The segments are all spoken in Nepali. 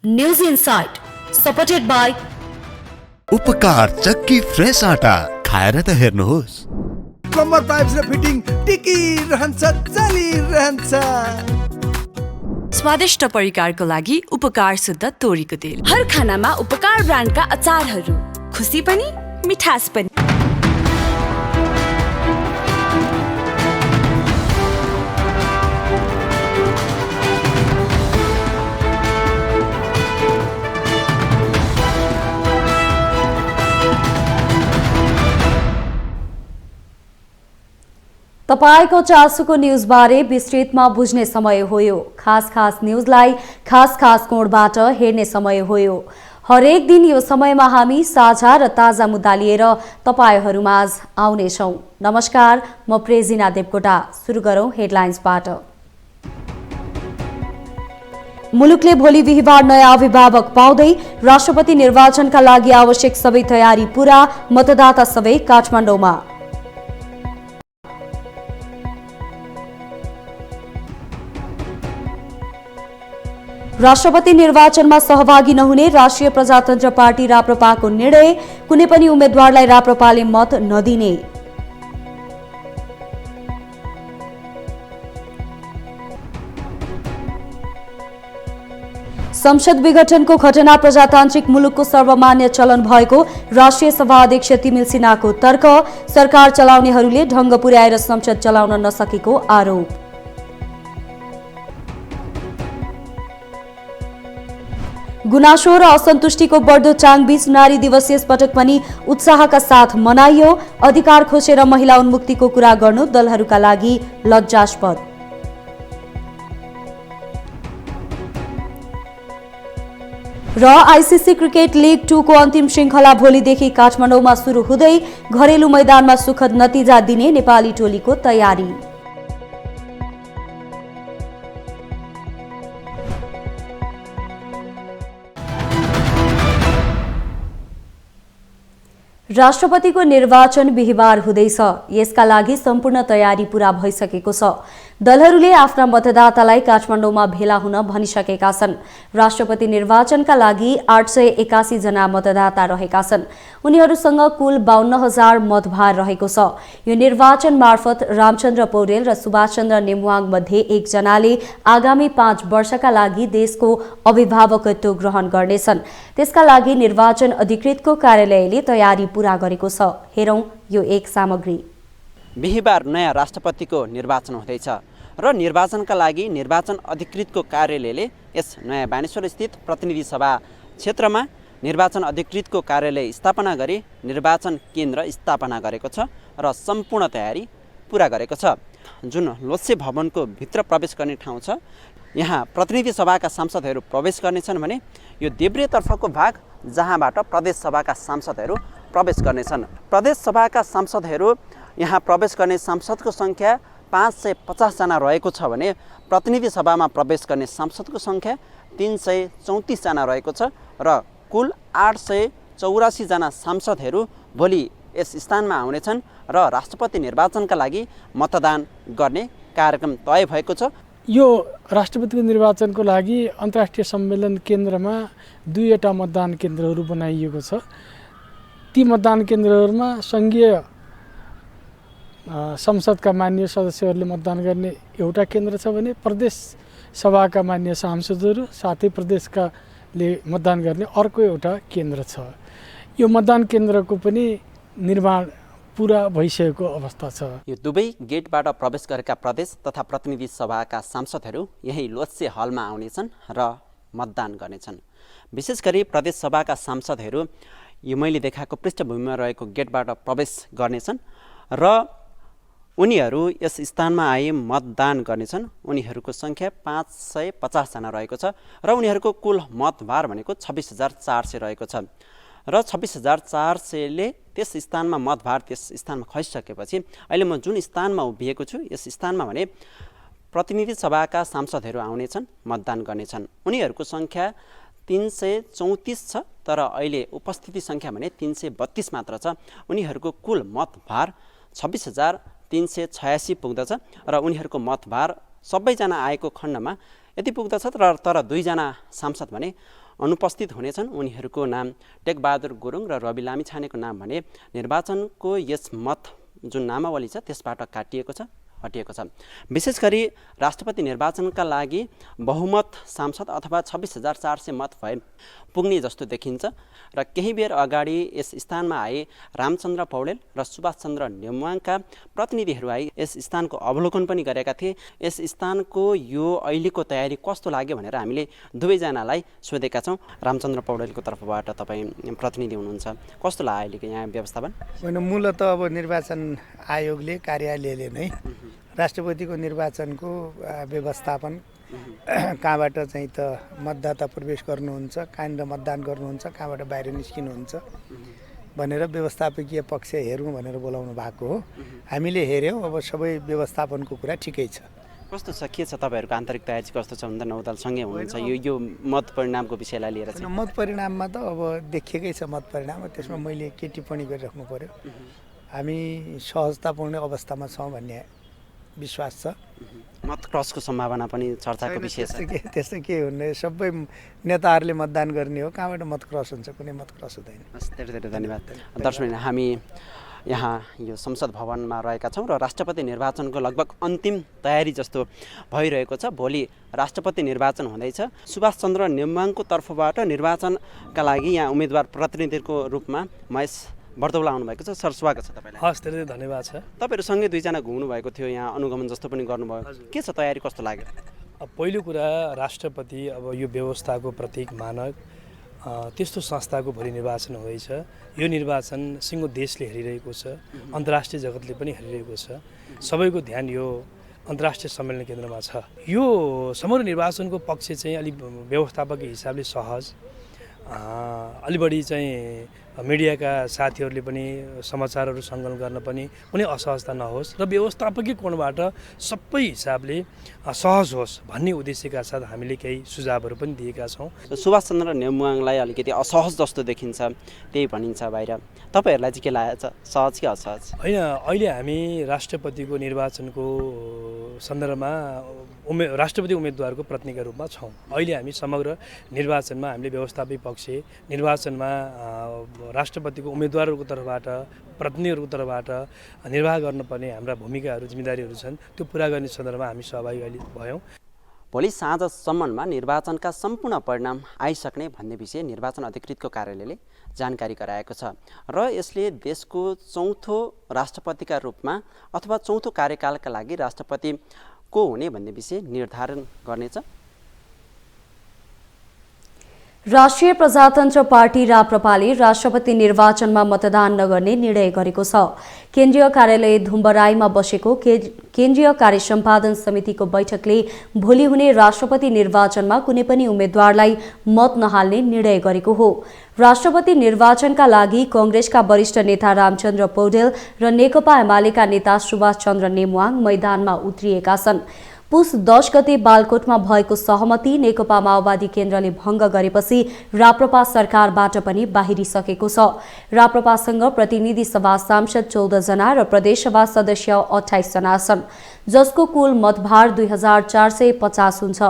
न्यूज इनसाइट सपोर्टेड बाय उपकार चक्की फ्रेश आटा खाएर त हेर्नुहोस्। प्लम्बर पाइप्स र फिटिङ टिकिरहन्छ चलिरहन्छ। स्वादिष्ट परिकारको लागि उपकार शुद्ध तोरीको तेल। हर खानामा उपकार ब्रान्डका अचारहरू, खुसी पनि मिठास पनि। तपाईको चासोको न्यूजबारे विस्तृतमा बुझ्ने समय हो यो। खास न्यूजलाई खास कोणबाट हेर्ने समय हो यो। हरेक दिन यो समयमा हामी साझा र ताजा मुद्दा लिएर तपाईहरुमाझ आउनेछौं। नमस्कार, म प्रेजिना देवकोटा। सुरु गरौं हेडलाइन्सबाट। मुलुकले भोलि बिहीबार नयाँ अभिभावक पाउँदै राष्ट्रपति निर्वाचनका लागि आवश्यक सबै तयारी पूरा, मतदाता सबै काठमाडौँमा। राष्ट्रपति निर्वाचनमा सहभागी नहुने राष्ट्रिय प्रजातन्त्र पार्टी राप्रपाको निर्णय, कुनै पनि उम्मेद्वारलाई राप्रपाले मत नदिने। संसद विघटनको घटना प्रजातान्त्रिक मुलुकको सर्वमान्य चलन भएको राष्ट्रिय सभा अध्यक्ष तिमिल सिन्हाको तर्क। सरकार चलाउनेहरूले ढङ्ग पुर्याएर संसद चलाउन नसकेको आरोप। गुनासो र असन्तुष्टिको बढ्दो चाङबीच नारी दिवस यस पटक पनि उत्साहका साथ मनाइयो। अधिकार खोजेर महिला उन्मुक्तिको कुरा गर्नु दलहरूका लागि लज्जास्पद। र आईसीसी क्रिकेट लिग 2 को अन्तिम श्रृङ्खला भोलिदेखि काठमाडौँमा सुरु हुँदै घरेलु मैदानमा सुखद नतिजा दिने नेपाली टोलीको तयारी। राष्ट्रपतिको निर्वाचन बिहीबार हुँदैछ। यसका लागि सम्पूर्ण तयारी पूरा भइसकेको छ। दलहरूले आफ्ना मतदातालाई काठमाडौँमा भेला हुन भनिसकेका छन्। राष्ट्रपति निर्वाचनका लागि 881 जना मतदाता रहेका छन्। उनीहरूसँग कुल 52,000 मतभार रहेको छ। यो निर्वाचन मार्फत रामचन्द्र पौडेल र सुभाषचन्द्र नेमुवाङ मध्ये एकजनाले आगामी 5 वर्षका लागि देशको अभिभावकत्व ग्रहण गर्नेछन्। त्यसका लागि निर्वाचन अधिकृतको कार्यालयले तयारी पूरा गरेको छ। हेरौं यो एक सामग्री। बिहीबार नयाँ राष्ट्रपतिको निर्वाचन हुँदैछ र निर्वाचनका लागि निर्वाचन अधिकृतको कार्यालयले यस नयाँ बानेश्वर स्थित प्रतिनिधि सभा क्षेत्रमा निर्वाचन अधिकृतको कार्यालय स्थापना गरी निर्वाचन केन्द्र स्थापना गरेको छ र सम्पूर्ण तयारी पूरा गरेको छ। जुन लोत्से भवनको भित्र प्रवेश गर्ने ठाउँ छ, यहाँ प्रतिनिधि सभाका सांसदहरू प्रवेश गर्नेछन् भने यो देब्रेतर्फको भाग जहाँबाट प्रदेश सभाका सांसदहरू प्रवेश गर्नेछन्। प्रदेश सभाका सांसदहरू यहाँ प्रवेश गर्ने सांसदको सङ्ख्या 550 जना रहेको छ भने प्रतिनिधि सभामा प्रवेश गर्ने सांसदको सङ्ख्या 334 जना रहेको छ र कुल 884 जना सांसदहरू भोलि यस स्थानमा आउनेछन् र राष्ट्रपति निर्वाचनका लागि मतदान गर्ने कार्यक्रम तय भएको छ। यो राष्ट्रपतिको निर्वाचनको लागि अन्तर्राष्ट्रिय सम्मेलन केन्द्रमा 2वटा मतदान केन्द्रहरू बनाइएको छ। ती मतदान केन्द्रहरूमा सङ्घीय संसदका मान्य सदस्यहरूले मतदान गर्ने एउटा केन्द्र छ भने प्रदेश सभाका मान्य सांसदहरू साथै प्रदेशकाले मतदान गर्ने अर्को एउटा केन्द्र छ। यो मतदान केन्द्रको पनि निर्माण पूरा भइसकेको अवस्था छ। यो दुवै गेटबाट प्रवेश गरेका प्रदेश तथा प्रतिनिधि सभाका सांसदहरू यही लोत्से हलमा आउनेछन् र मतदान गर्नेछन्। विशेष गरी प्रदेश सभाका सांसदहरू यो मैले देखाएको पृष्ठभूमिमा रहेको गेटबाट प्रवेश गर्नेछन् र उनीहरू यस स्थानमा आए मतदान गर्नेछन्। उनीहरूको सङ्ख्या 550 जना रहेको छ र उनीहरूको कुल मतभार भनेको 26,400 रहेको छ र 26,400ले त्यस स्थानमा मतभार त्यस स्थानमा खसिसकेपछि अहिले म जुन स्थानमा उभिएको छु यस स्थानमा भने प्रतिनिधि सभाका सांसदहरू आउनेछन्, मतदान गर्नेछन्। उनीहरूको सङ्ख्या 334 छ तर अहिले उपस्थिति सङ्ख्या भने 332 मात्र छ। उनीहरूको कुल मतभार 26,386 पुग्दछ र उनीहरूको मतभार सबैजना आएको खण्डमा यति पुग्दछ तर 2 जना सांसद भने अनुपस्थित हुनेछन्। उनीहरूको नाम टेकबहादुर गुरुङ र रवि लामिछानेको नाम भने निर्वाचनको यस मत जुन नामावली छ त्यसबाट हटिएको छ। विशेष गरी राष्ट्रपति निर्वाचनका लागि बहुमत सांसद अथवा 26,400 मत भए पुग्ने जस्तो देखिन्छ र केही बेर अगाडि यस स्थानमा आए रामचन्द्र पौडेल र सुभाष चन्द्र नेमुवाङका प्रतिनिधिहरू आए यस स्थानको अवलोकन पनि गरेका थिए। यस स्थानको यो अहिलेको तयारी कस्तो लाग्यो भनेर हामीले दुवैजनालाई सोधेका छौँ। रामचन्द्र पौडेलको तर्फबाट तपाईँ प्रतिनिधि हुनुहुन्छ, कस्तो लाग्यो अहिलेको यहाँ व्यवस्थापन? मूलत अब निर्वाचन आयोगले कार्यालयले नै राष्ट्रपतिको निर्वाचनको व्यवस्थापन कहाँबाट चाहिँ त मतदाता प्रवेश गर्नुहुन्छ, कहाँनिर मतदान गर्नुहुन्छ, कहाँबाट बाहिर निस्किनुहुन्छ भनेर व्यवस्थापकीय पक्ष हेरौँ भनेर बोलाउनु भएको हो। हामीले हेऱ्यौँ, अब सबै व्यवस्थापनको कुरा ठिकै छ। कस्तो छ, के छ तपाईँहरूको आन्तरिक तयारी चाहिँ कस्तो छ भन्दा नौदलसँगै हुनुहुन्छ यो मत परिणामको विषयलाई लिएर चाहिँ? मत परिणाममा त अब देखिएकै छ मत परिणाम, त्यसमा मैले के टिप्पणी गरिराख्नु पर्यो। हामी सहजतापूर्ण अवस्थामा छौँ भन्ने विश्वास छ। मत क्रसको सम्भावना पनि चर्चाको विषय छ। त्यस्तो के हुने, सबै नेताहरूले मतदान गर्ने हो, कहाँबाट मत क्रस हुन्छ? कुनै मत क्रस हुँदैन। हस्, धेरै धेरै धन्यवाद। दर्शक, हामी यहाँ यो संसद भवनमा रहेका छौँ र राष्ट्रपति निर्वाचनको लगभग अन्तिम तयारी जस्तो भइरहेको छ। भोलि राष्ट्रपति निर्वाचन हुँदैछ। सुभाष चन्द्र नेमुवाङको तर्फबाट निर्वाचनका लागि यहाँ उम्मेदवार प्रतिनिधिको रूपमा महेश बर्दौला आउनुभएको छ। सर, स्वागत छ तपाईँलाई। हस्, धेरै धन्यवाद छ। तपाईँहरूसँगै दुईजना घुम्नु भएको थियो, यहाँ अनुगमन जस्तो पनि गर्नुभयो। के छ तयारी, कस्तो लाग्यो? पहिलो कुरा, राष्ट्रपति अब यो व्यवस्थाको प्रतीक मानक त्यस्तो संस्थाको भोलि निर्वाचन हुँदैछ। यो निर्वाचन सिङ्गो देशले हेरिरहेको छ, अन्तर्राष्ट्रिय जगतले पनि हेरिरहेको छ। सबैको ध्यान यो अन्तर्राष्ट्रिय सम्मेलन केन्द्रमा छ। यो समग्र निर्वाचनको पक्ष चाहिँ अलिक व्यवस्थापकीय हिसाबले सहज, अलि बढी चाहिँ मिडियाका साथीहरूले पनि समाचारहरू सङ्कलन गर्न पनि कुनै असहजता नहोस् र व्यवस्थापकीय कोणबाट सबै हिसाबले सहज होस् भन्ने उद्देश्यका साथ हामीले केही सुझावहरू पनि दिएका छौँ। सुभाष चन्द्र नेमुवाङलाई अलिकति असहज जस्तो देखिन्छ, त्यही भनिन्छ बाहिर। तपाईँहरूलाई चाहिँ के लागेको छ, सहज कि असहज? होइन, अहिले हामी राष्ट्रपतिको निर्वाचनको सन्दर्भमा राष्ट्रपति उम्मेदवारको प्रतिनिधिका रूपमा छौँ। अहिले हामी समग्र निर्वाचनमा हामीले व्यवस्थापकीय पक्ष, निर्वाचनमा राष्ट्रपतिको उम्मेदवारहरूको तर्फबाट, प्रतिनिधिहरूको तर्फबाट निर्वाह गर्नुपर्ने हाम्रा भूमिकाहरू, जिम्मेदारीहरू छन्, त्यो पुरा गर्ने सन्दर्भमा हामी सहभागी अहिले भयौँ। भोलि साँझसम्ममा निर्वाचनका सम्पूर्ण परिणाम आइसक्ने भन्ने विषय निर्वाचन अधिकृतको कार्यालयले जानकारी गराएको छ र यसले देशको चौथो राष्ट्रपतिका रूपमा अथवा चौथो कार्यकालका लागि राष्ट्रपति को हुने भन्ने विषय निर्धारण गर्नेछ। राष्ट्रिय प्रजातन्त्र पार्टी राप्रपाले राष्ट्रपति निर्वाचनमा मतदान नगर्ने निर्णय गरेको छ। केन्द्रीय कार्यालय धुम्बराईमा बसेको केन्द्रीय कार्य सम्पादन समितिको बैठकले भोलि हुने राष्ट्रपति निर्वाचनमा कुनै पनि उम्मेद्वारलाई मत नहाल्ने निर्णय गरेको हो। राष्ट्रपति निर्वाचनका लागि कांग्रेसका वरिष्ठ नेता रामचन्द्र पौडेल र नेकपा एमालेका नेता सुभाष चन्द्र नेमुवाङ मैदानमा उत्रिएका छन्। पुस 10 गते बालकोटमा भएको सहमति नेकपा माओवादी केन्द्रले भङ्ग गरेपछि राप्रपा सरकारबाट पनि बाहिरिसकेको छ। राप्रपासँग प्रतिनिधि सभा सांसद 14 जना र प्रदेशसभा सदस्य 28 जना छन्, जसको कुल मतभार 2450 हुन्छ।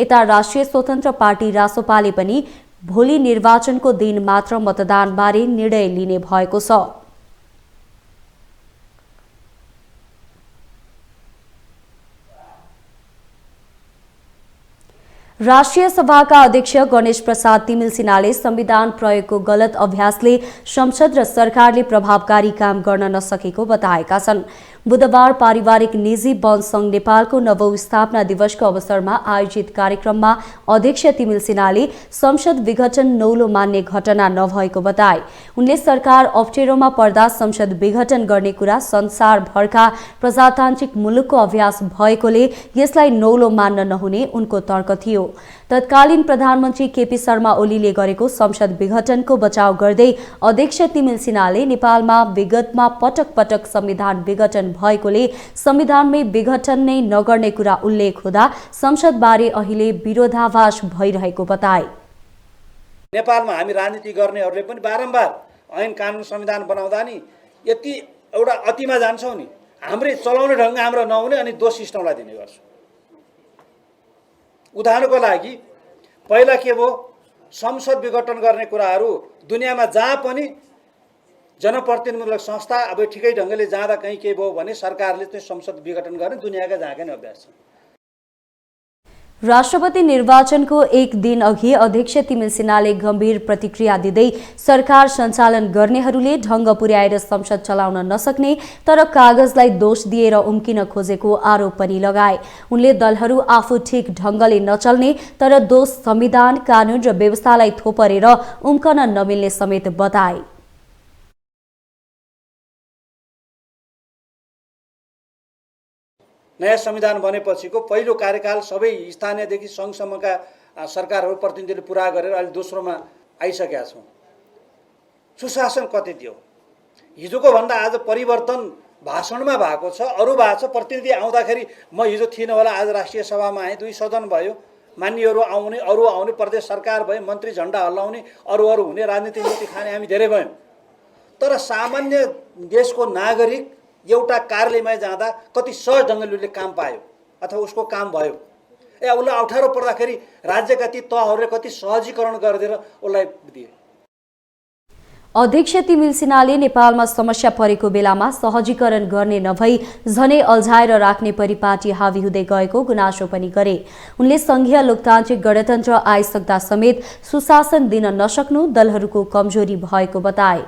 यता राष्ट्रिय स्वतन्त्र पार्टी रासोपाले पनि भोलि निर्वाचनको दिन मात्र मतदानबारे निर्णय लिने भएको छ। राष्ट्रिय सभाका अध्यक्ष गणेश प्रसाद तिमिल सिन्हाले संविधान प्रयोगको गलत अभ्यासले संसद र सरकारले प्रभावकारी काम गर्न नसकेको बताएका छन्। बुधबार पारिवारिक निजी वन संघ नेपालको नवौं स्थापना दिवसको अवसरमा आयोजित कार्यक्रममा अध्यक्ष तिमिल सिन्हाले संसद विघटन नौलो मान्ने घटना नभएको बताए। उनले सरकार अप्ठ्यारोमा पर्दा संसद विघटन गर्ने कुरा संसारभरका प्रजातान्त्रिक मुलुकको अभ्यास भएकोले यसलाई नौलो मान्न नहुने उनको तर्क थियो। तत्कालीन प्रधानमन्त्री केपी शर्मा ओलीले गरेको संसद विघटनको बचाव गर्दै अध्यक्ष तिमिल सिन्हाले नेपालमा विगतमा पटक पटक संविधान विघटन भएकोले संविधानमै विघटन नै नगर्ने कुरा उल्लेख हुँदा संसदबारे अहिले विरोधाभास भइरहेको बताए। नेपालमा हामी राजनीति गर्नेहरूले पनि बारम्बार ऐन कानुन संविधान बनाउँदा नि यति एउटा अतिमा जान्छौँ नि, हाम्रै चलाउने ढङ्ग हाम्रो नहुने अनि दोष सिस्टमलाई दिने गर्छौँ। उदाहरणको लागि पहिला के भयो, संसद विघटन गर्ने कुराहरू दुनियाँमा जहाँ पनि जनप्रतिनिधिमूलक संस्था अब ठिकै ढङ्गले जाँदा कहीँ केही भयो भने सरकारले चाहिँ संसद विघटन गर्ने दुनियाँका जहाँ नै अभ्यास छ। राष्ट्रपति निर्वाचनको एक दिन अघि अध्यक्ष तिमिल सिन्हाले गम्भीर प्रतिक्रिया दिँदै सरकार सञ्चालन गर्नेहरूले ढङ्ग पुर्याएर संसद चलाउन नसक्ने तर कागजलाई दोष दिएर उम्किन खोजेको आरोप पनि लगाए। उनले दलहरू आफू ठिक ढङ्गले नचल्ने तर दोष संविधान, कानून र व्यवस्थालाई थोपरेर उम्कन नमिल्ने समेत बताए। नयाँ संविधान बनेपछिको पहिलो कार्यकाल सबै स्थानीयदेखि सङ्घसम्मका सरकारहरू प्रतिनिधिले पुरा गरेर अहिले दोस्रोमा आइसकेका छौँ। सुशासन कति दियो? हिजोको भन्दा आज परिवर्तन भाषणमा भएको छ, अरू भएको छ। प्रतिनिधि आउँदाखेरि म हिजो थिइनँ होला, आज राष्ट्रिय सभामा आएँ, 2 सदन भयो, मान्यहरू आउने, अरू आउने, प्रदेश सरकार भए, मन्त्री झन्डा हल्लाउने, अरू हुने, राजनीति नीति खाने, हामी धेरै भयौँ। तर सामान्य देशको नागरिक एउटा कार्यालयमा जाँदा कति सहज ढङ्गले उसले काम पायो अथवा उसको काम भयो। उसलाई अप्ठ्यारो पर्दाखेरि राज्यका ती तहहरूले कति सहजीकरण गरिदिएर उसलाई दिए। अध्यक्ष तिमिल सिन्हाले नेपालमा समस्या परेको बेलामा सहजीकरण गर्ने नभई झनै अल्झाएर राख्ने परिपाटी हावी हुँदै गएको गुनासो पनि गरे। उनले संघीय लोकतान्त्रिक गणतन्त्र आइसक्दा समेत सुशासन दिन नसक्नु दलहरूको कमजोरी भएको बताए।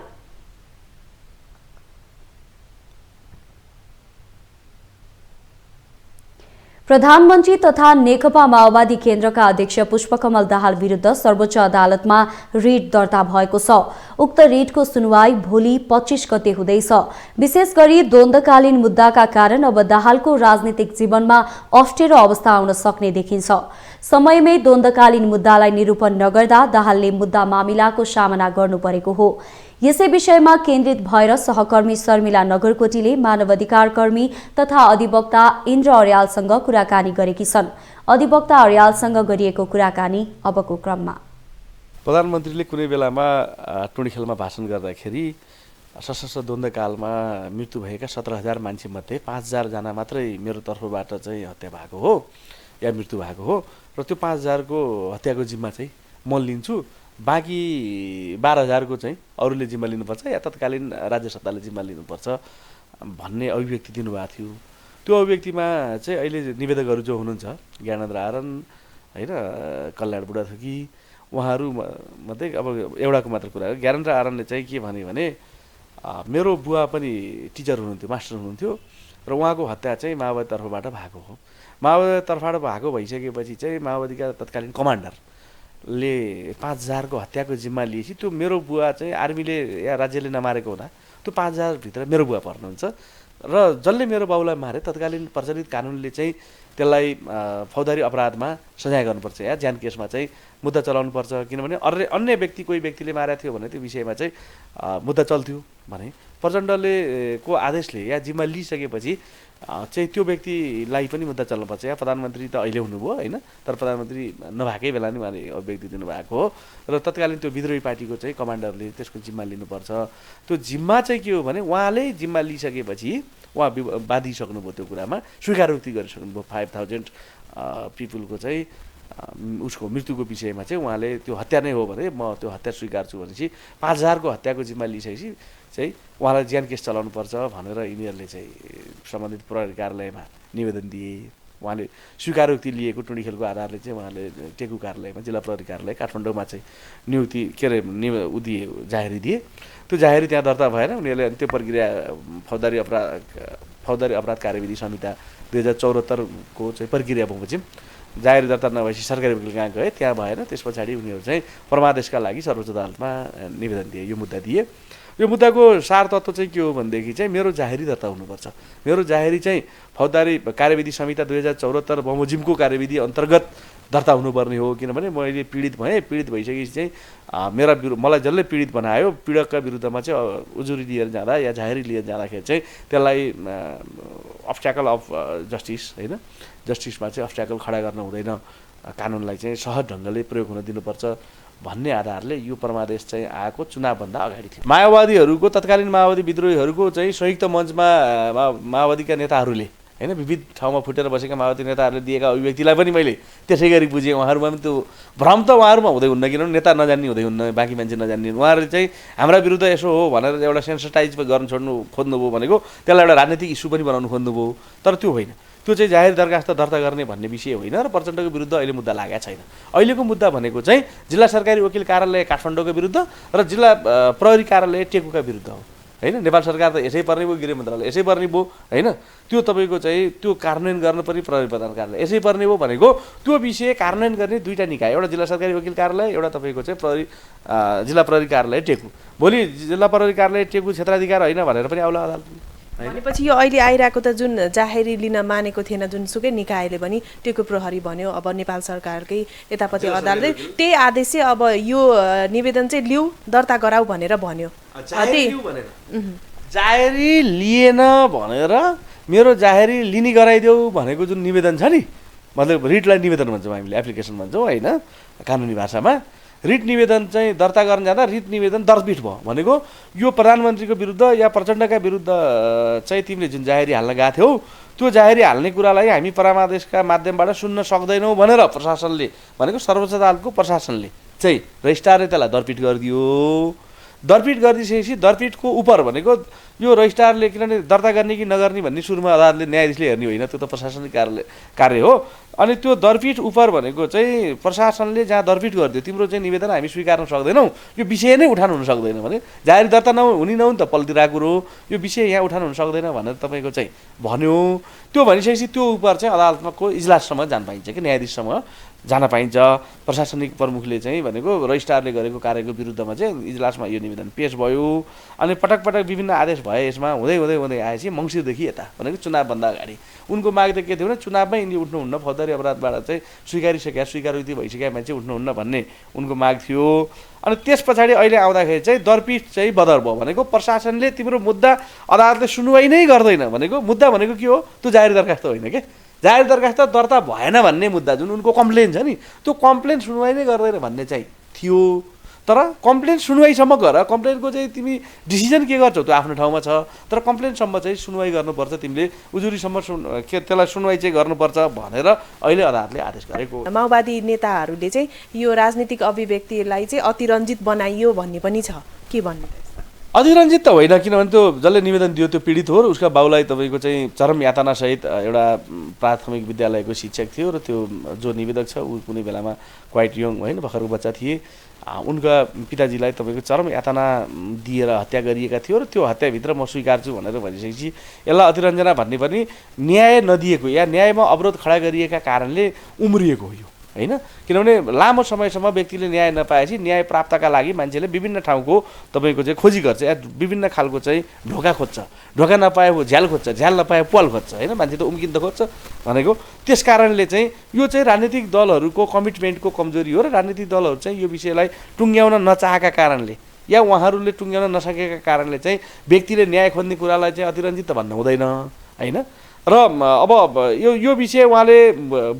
प्रधानमन्त्री तथा नेकपा माओवादी केन्द्रका अध्यक्ष पुष्पकमल दाहाल विरुद्ध सर्वोच्च अदालतमा रिट दर्ता भएको छ। उक्त रिटको सुनवाई भोलि 25 गते हुँदैछ। विशेष गरी द्वन्द्वकालीन मुद्दाका कारण अब दाहालको राजनीतिक जीवनमा अप्ठ्यारो अवस्था आउन सक्ने देखिन्छ। समयमै द्वन्द्वकालीन मुद्दालाई निरूपण नगर्दा दाहालले मुद्दा मामिलाको सामना गर्नु परेको हो। यसै विषयमा केन्द्रित भएर सहकर्मी शर्मिला नगरकोटीले मानवाधिकार कर्मी तथा अधिवक्ता इन्द्र अर्यालसँग कुराकानी गरेकी छन्। अधिवक्ता अर्यालसँग गरिएको कुराकानी अबको क्रममा। प्रधानमन्त्रीले कुनै बेलामा टुँडीखेलमा भाषण गर्दाखेरि सशस्त्र द्वन्द्वकालमा मृत्यु भएका 17,000 मान्छेमध्ये 5,000 जना मात्रै मेरो तर्फबाट चाहिँ हत्या भएको हो या मृत्यु भएको हो र त्यो 5,000 को हत्याको जिम्मा चाहिँ म लिन्छु, बाँकी 12,000 को चाहिँ अरूले जिम्मा लिनुपर्छ या तत्कालीन राज्य सत्ताले जिम्मा लिनुपर्छ भन्ने अभिव्यक्ति दिनुभएको थियो। त्यो अभिव्यक्तिमा चाहिँ अहिले निवेदकहरू जो हुनुहुन्छ ज्ञानेन्द्र आरन होइन, कल्याण बुढाथोकी, उहाँहरू मध्ये अब एउटाको मात्र कुरा हो। ज्ञानेन्द्र आरनले चाहिँ के भने मेरो बुवा पनि टिचर हुनुहुन्थ्यो, मास्टर हुनुहुन्थ्यो र उहाँको हत्या चाहिँ माओवादी तर्फबाट भएको हो। माओवादी तर्फबाट भएको भइसकेपछि चाहिँ माओवादीका तत्कालीन कमान्डरले 5,000 को हत्याको जिम्मा लिएपछि त्यो मेरो बुवा चाहिँ आर्मीले या राज्यले नमारेको हुँदा त्यो 5,000 भित्र मेरो बुवा पर्नुहुन्छ र जसले मेरो बाउलाई मारे तत्कालीन प्रचलित कानुनले चाहिँ त्यसलाई फौजदारी अपराधमा सजाय गर्नुपर्छ या ज्यान केसमा चाहिँ मुद्दा चलाउनुपर्छ। किनभने अन्य व्यक्ति कोही व्यक्तिले मारेको थियो भने त्यो विषयमा चाहिँ मुद्दा चल्थ्यो भने प्रचण्डले को आदेशले या जिम्मा लिइसकेपछि चाहिँ त्यो व्यक्तिलाई पनि मुद्दा चल्नुपर्छ। या प्रधानमन्त्री त अहिले हुनुभयो होइन, तर प्रधानमन्त्री नभएकै बेला नि उहाँले अभिव्यक्ति दिनुभएको हो र तत्कालीन त्यो विद्रोही पार्टीको चाहिँ कमान्डरले त्यसको जिम्मा लिनुपर्छ। त्यो जिम्मा चाहिँ के हो भने उहाँले जिम्मा लिइसकेपछि उहाँ बाँधिसक्नुभयो, त्यो कुरामा स्वीकारोक्ति गरिसक्नुभयो। 5,000 पिपुलको चाहिँ उसको मृत्युको विषयमा चाहिँ उहाँले त्यो हत्या नै हो भने म त्यो हत्या स्वीकार्छु भनेपछि 5,000 को हत्याको जिम्मा लिइसकेपछि चाहिँ उहाँलाई ज्यान केस चलाउनुपर्छ भनेर यिनीहरूले चाहिँ सम्बन्धित प्रहरी कार्यालयमा निवेदन दिए। उहाँले स्वीकारोक्ति लिएको टुँडीखेलको आधारले चाहिँ उहाँले टेकु कार्यालयमा, जिल्ला प्रहरी कार्यालय काठमाडौँमा चाहिँ नियुक्ति के अरे दिए, जाहेरी दिए। त्यो जाहेरी त्यहाँ दर्ता भएन। उनीहरूले त्यो प्रक्रिया फौजदारी अपराध कार्यविधि संहिता 2074 को चाहिँ प्रक्रिया बमोजिम जाहेरी दर्ता नभएपछि सरकारी वकिल कहाँ गए, त्यहाँ भएन। त्यस पछाडि उनीहरू चाहिँ परमादेशका लागि सर्वोच्च अदालतमा निवेदन दिए, यो मुद्दा दिए। यो मुद्दाको सार तत्त्व चाहिँ के हो भनेदेखि चाहिँ मेरो जाहेरी दर्ता हुनुपर्छ। मेरो जाहेरी चाहिँ फौजदारी कार्यविधि संहिता 2074 बमोजिमको कार्यविधि अन्तर्गत दर्ता हुनुपर्ने हो। किनभने मैले पीडित भएँ, पीडित भइसकेपछि चाहिँ मलाई जसले पीडित बनायो, पीडकका विरुद्धमा चाहिँ उजुरी लिएर जाँदा या जाहेरी लिएर जाँदाखेरि चाहिँ त्यसलाई अब्स्ट्याकल अफ जस्टिस होइन, जस्टिसमा चाहिँ अब्स्ट्याकल खडा गर्न हुँदैन, कानुनलाई चाहिँ सहज ढङ्गले प्रयोग हुन दिनुपर्छ भन्ने आधारले यो परमादेश चाहिँ आएको चुनावभन्दा अगाडि थियो। माओवादीहरूको तत्कालीन माओवादी विद्रोहीहरूको चाहिँ संयुक्त मञ्चमा माओवादीका नेताहरूले होइन विविध ठाउँमा फुटेर बसेका माओवादी नेताहरूले दिएका अभिव्यक्तिलाई पनि मैले त्यसै गरी बुझेँ। उहाँहरूमा पनि त्यो भ्रम त उहाँहरूमा हुँदै हुन्न, किनभने नेता नजान्ने हुँदै हुन्न, बाँकी मान्छे नजान्ने। उहाँहरूले चाहिँ हाम्रा विरुद्ध यसो हो भनेर एउटा सेन्सिटाइज गर्न छोड्नु खोज्नुभयो भनेको त्यसलाई एउटा राजनीतिक इस्यु पनि बनाउनु खोज्नुभयो, तर त्यो होइन। त्यो चाहिँ जाहेर दरखास्त दर्ता गर्ने भन्ने विषय होइन र प्रचण्डको विरुद्ध अहिले मुद्दा लागेको छैन। अहिलेको मुद्दा भनेको चाहिँ जिल्ला सरकारी वकिल कार्यालय काठमाडौँको विरुद्ध र जिल्ला प्रहरी कार्यालय टेकुका विरुद्ध हो, होइन। नेपाल सरकार त यसै पर्ने भयो, गृह मन्त्रालय यसै पर्ने भयो, होइन। त्यो तपाईँको चाहिँ त्यो कार्यान्वयन गर्न पनि प्रहरी प्रधान कार्यालय यसै पर्ने भयो भनेको त्यो विषय कार्यान्वयन गर्ने दुईवटा निकाय, एउटा जिल्ला सरकारी वकिल कार्यालय, एउटा तपाईँको चाहिँ प्रहरी जिल्ला प्रहरी कार्यालय टेकु। भोलि जिल्ला प्रहरी कार्यालय टेकु क्षेत्राधिकार होइन भनेर पनि आउला अदालतमा। भनेपछि यो अहिले आइरहेको त जुन जाहेरी लिन मानेको थिएन जुनसुकै निकायले पनि टेकु प्रहरी भन्यो, अब नेपाल सरकारकै यतापट्टि अदालतले त्यही आदेश चाहिँ अब यो निवेदन चाहिँ लिऊ दर्ता गराऊ भनेर भन्यो। जाहेरी लिएन भनेर मेरो जाहेरी लिने गराइदेऊ भनेको जुन निवेदन छ नि, मतलब रिटलाई निवेदन भन्छौँ हामीले, एप्लिकेसन भन्छौँ होइन कानुनी भाषामा। रिट निवेदन चाहिँ दर्ता गर्न जाँदा रिट निवेदन दर्जपीठ भयो भनेको यो प्रधानमन्त्रीको विरुद्ध या प्रचण्डका विरुद्ध चाहिँ तिमीले जुन जाहेरी हाल्न गएको थियौ त्यो जाहेरी हाल्ने कुरालाई हामी परामर्शका माध्यमबाट सुन्न सक्दैनौँ भनेर प्रशासनले भनेको सर्वोच्च अदालतको प्रशासनले चाहिँ रजिस्ट्रारले त्यसलाई दर्पीठ गरिदियो। दर्पीठ गरिदिएपछि दर्पीठको उपर भनेको यो रजिस्ट्रारले किनभने दर्ता गर्ने कि नगर्ने भन्ने सुरुमा अदालतले न्यायाधीशले हेर्ने होइन, त्यो त प्रशासनिक कार्य हो। अनि त्यो दर्पीठ उपर भनेको चाहिँ प्रशासनले जहाँ दर्पीठ गरिदियो तिम्रो चाहिँ निवेदन हामी स्वीकार्न सक्दैनौँ, यो विषय नै उठान हुन सक्दैन भने जाहेरी दर्ता हुने नहुन् त पल्टिरहेको कुरो, यो विषय यहाँ उठान हुन सक्दैन भनेर तपाईँको चाहिँ भन्यो। त्यो भनिसकेपछि त्यो उपर चाहिँ अदालतको इजलाससम्म जान पाइन्छ कि न्यायाधीशसम्म जान पाइन्छ। प्रशासनिक प्रमुखले चाहिँ भनेको रजिस्ट्रारले गरेको कार्यको विरुद्धमा चाहिँ इजलासमा यो निवेदन पेश भयो। अनि पटक पटक विभिन्न आदेश भए यसमा हुँदै हुँदै हुँदै आएपछि मङ्सिरदेखि यता भनेको चुनावभन्दा अगाडि उनको माग त के थियो भने चुनावमै यिनी उठ्नुहुन्न, फौजदारी अपराधबाट चाहिँ स्वीकारोक्ति भइसकेका मान्छे उठ्नुहुन्न भन्ने उनको माग थियो। अनि त्यस पछाडि अहिले आउँदाखेरि चाहिँ दर्पीठ चाहिँ बदर भयो भनेको प्रशासनले तिम्रो मुद्दा अदालतले सुनवाई नै गर्दैन भनेको मुद्दा भनेको के हो, त्यो जाहेरी दरखास्त होइन के, जाहेर दरखास्त दर्ता भएन भन्ने मुद्दा जुन उनको कम्प्लेन छ नि त्यो कम्प्लेन सुनवाई नै गर्दैन भन्ने चाहिँ थियो। तर कम्प्लेन सुनवाईसम्म गर, कम्प्लेनको चाहिँ तिमी डिसिजन के गर्छौ त्यो आफ्नो ठाउँमा छ, तर कम्प्लेनसम्म चाहिँ सुनवाई गर्नुपर्छ, तिमीले उजुरीसम्म त्यसलाई सुनवाई चाहिँ गर्नुपर्छ भनेर अहिले अदालतले आदेश गरेको। माओवादी नेताहरूले चाहिँ यो राजनीतिक अभिव्यक्तिलाई चाहिँ अतिरञ्जित बनाइयो भन्ने पनि छ, के भन्नु? अधिरञ्जित त होइन, किनभने त्यो जसले निवेदन दियो त्यो पीडित हो र उसका बाउलाई तपाईँको चाहिँ चरम यातनासहित एउटा प्राथमिक विद्यालयको शिक्षक थियो र त्यो जो निवेदक छ ऊ कुनै बेलामा क्वाइट यङ होइन भर्खरको बच्चा थिए। उनका पिताजीलाई तपाईँको चरम यातना दिएर हत्या गरिएका थियो र त्यो हत्याभित्र म स्वीकार्छु भनेर भनिसकेपछि यसलाई अतिरञ्जना भन्ने पनि न्याय नदिएको या न्यायमा अवरोध खडा गरिएका कारणले उम्रिएको हो यो होइन। किनभने लामो समयसम्म व्यक्तिले न्याय नपाएपछि न्याय प्राप्तका लागि मान्छेले विभिन्न ठाउँको तपाईँको चाहिँ खोजी गर्छ या विभिन्न खालको चाहिँ ढोका खोज्छ, ढोका नपाए झ्याल खोज्छ, झ्याल नपाए पल खोज्छ होइन, मान्छे त उम्किन त खोज्छ भनेको। त्यस कारणले चाहिँ यो चाहिँ राजनीतिक दलहरूको कमिटमेन्टको कमजोरी हो र राजनीतिक दलहरू चाहिँ यो विषयलाई टुङ्ग्याउन नचाहेका कारणले या उहाँहरूले टुङ्ग्याउन नसकेका कारणले चाहिँ व्यक्तिले न्याय खोज्ने कुरालाई चाहिँ अतिरञ्जित त भन्नु हुँदैन होइन। र अब यो विषय उहाँले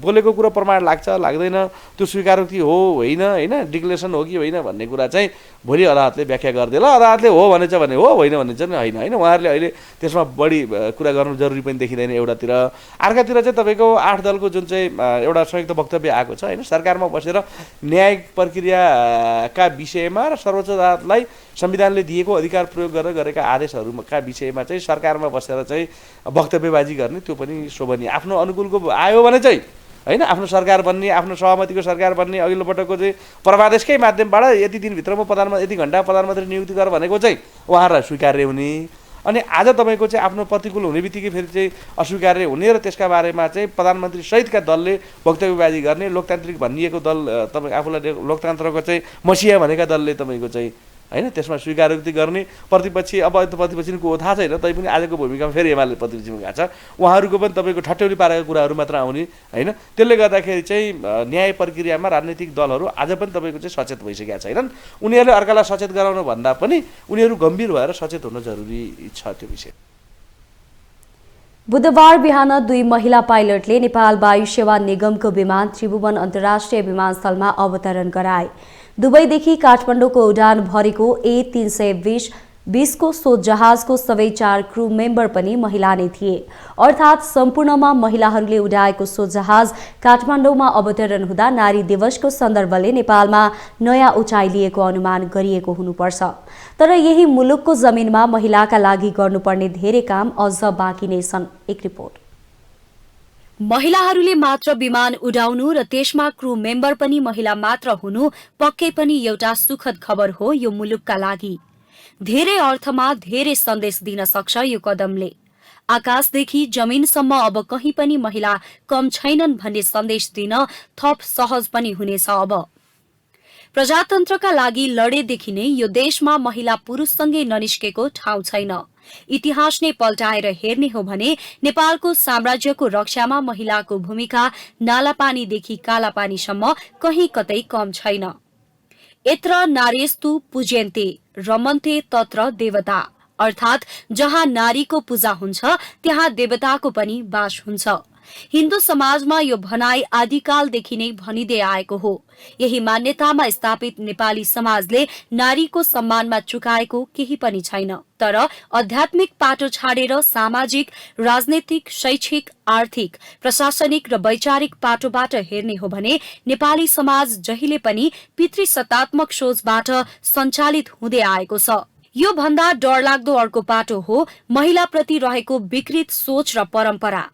बोलेको कुरो प्रमाण लाग्छ लाग्दैन, त्यो स्वीकारोक्ति हो होइन होइन, डिक्लेरेसन हो कि होइन भन्ने कुरा चाहिँ भोलि अदालतले व्याख्या गरिदिएला। अदालतले हो भनेछ भने हो, होइन भने चाहिँ होइन होइन। उहाँहरूले अहिले त्यसमा बढी कुरा गर्नु जरुरी पनि देखिँदैन एउटातिर। अर्कातिर चाहिँ तपाईँको 8 दलको जुन चाहिँ एउटा संयुक्त वक्तव्य आएको छ होइन, सरकारमा बसेर न्यायिक प्रक्रियाका विषयमा र सर्वोच्च अदालतलाई संविधानले दिएको अधिकार प्रयोग गरेर गरेका आदेशहरूका विषयमा चाहिँ सरकारमा बसेर चाहिँ वक्तव्यबाजी गर्ने त्यो पनि शोभनीय। आफ्नो अनुकूलको आयो भने चाहिँ होइन आफ्नो सरकार बन्ने, आफ्नो सहमतिको सरकार बन्ने, अघिल्लो पटकको चाहिँ परमादेशकै माध्यमबाट यति दिनभित्रमा प्रधानमन्त्री यति घन्टा प्रधानमन्त्री नियुक्ति गर भनेको चाहिँ उहाँहरूलाई स्वीकार्य हुने। अनि आज तपाईँको चाहिँ आफ्नो प्रतिकूल हुने बित्तिकै फेरि चाहिँ अस्वीकार्य हुने र त्यसका बारेमा चाहिँ प्रधानमन्त्री सहितका दलले वक्तव्यबाजी गर्ने, लोकतान्त्रिक भनिएको दल तपाईँ आफूलाई लोकतन्त्रको चाहिँ मसिहा भनेका दलले तपाईँको चाहिँ होइन त्यसमा स्वीकारोक्ति गर्ने। प्रतिपक्षी अब प्रतिपक्षीको थाहा छैन, तैपनि आजको भूमिकामा फेरि एमाले प्रतिपक्षीमा गएको छ, उहाँहरूको पनि तपाईँको ठट्यौली पारेको कुराहरू मात्र आउने होइन। त्यसले गर्दाखेरि चाहिँ न्याय प्रक्रियामा राजनीतिक दलहरू आज पनि तपाईँको चाहिँ सचेत भइसकेका छैनन्। उनीहरूले अर्कालाई सचेत गराउनु भन्दा पनि उनीहरू गम्भीर भएर सचेत हुन जरुरी छ त्यो विषय। बुधबार बिहान 2 महिला पाइलटले नेपाल वायु सेवा निगमको विमान त्रिभुवन अन्तर्राष्ट्रिय विमानस्थलमा अवतरण गराए। दुबईदेखि काठमाडौँको उडान भरेको A320 20को सो जहाजको सबै 4 क्रू मेम्बर पनि महिला नै थिए। अर्थात् सम्पूर्णमा महिलाहरूले उडाएको सो जहाज काठमाडौँमा अवतरण हुँदा नारी दिवसको सन्दर्भले नेपालमा नयाँ उचाइ लिएको अनुमान गरिएको हुनुपर्छ। तर यही मुलुकको जमिनमा महिलाका लागि गर्नुपर्ने धेरै काम अझ बाँकी नै छन्। एक रिपोर्ट। महिलाहरूले मात्र विमान उडाउनु र त्यसमा क्रू मेम्बर पनि महिला मात्र हुनु पक्कै पनि एउटा सुखद खबर हो यो मुलुकका लागि। धेरै अर्थमा धेरै सन्देश दिन सक्छ यो कदमले। आकाशदेखि जमिनसम्म अब कहीँ पनि महिला कम छैनन् भन्ने सन्देश दिन थप सहज पनि हुनेछ। अब प्रजातन्त्रका लागि लडेदेखि नै यो देशमा महिला पुरुषसँगै ननिस्केको ठाउँ छैन। इतिहास नै पल्टाएर हेर्ने हो भने नेपालको साम्राज्यको रक्षामा महिलाको भूमिका नालापानीदेखि कालापानीसम्म कहीँ कतै कम छैन। यत्र नारेस्तु पूज्यन्ते रमन्ते तत्र देवता, अर्थात् जहाँ नारीको पूजा हुन्छ त्यहाँ देवताको पनि वास हुन्छ। हिन्दू समाजमा यो भनाई आदिकालदेखि नै भनिँदै आएको हो। यही मान्यतामा स्थापित नेपाली समाजले नारीको सम्मानमा चुकाएको केही पनि छैन। तर आध्यात्मिक पाटो छाडेर सामाजिक, राजनैतिक, शैक्षिक, आर्थिक, प्रशासनिक र वैचारिक पाटोबाट हेर्ने हो भने नेपाली समाज जहिले पनि पितृसत्तात्मक सोचबाट सञ्चालित हुँदै आएको छ। यो भन्दा डरलाग्दो अर्को पाटो हो महिलाप्रति रहेको विकृत सोच र परम्परा।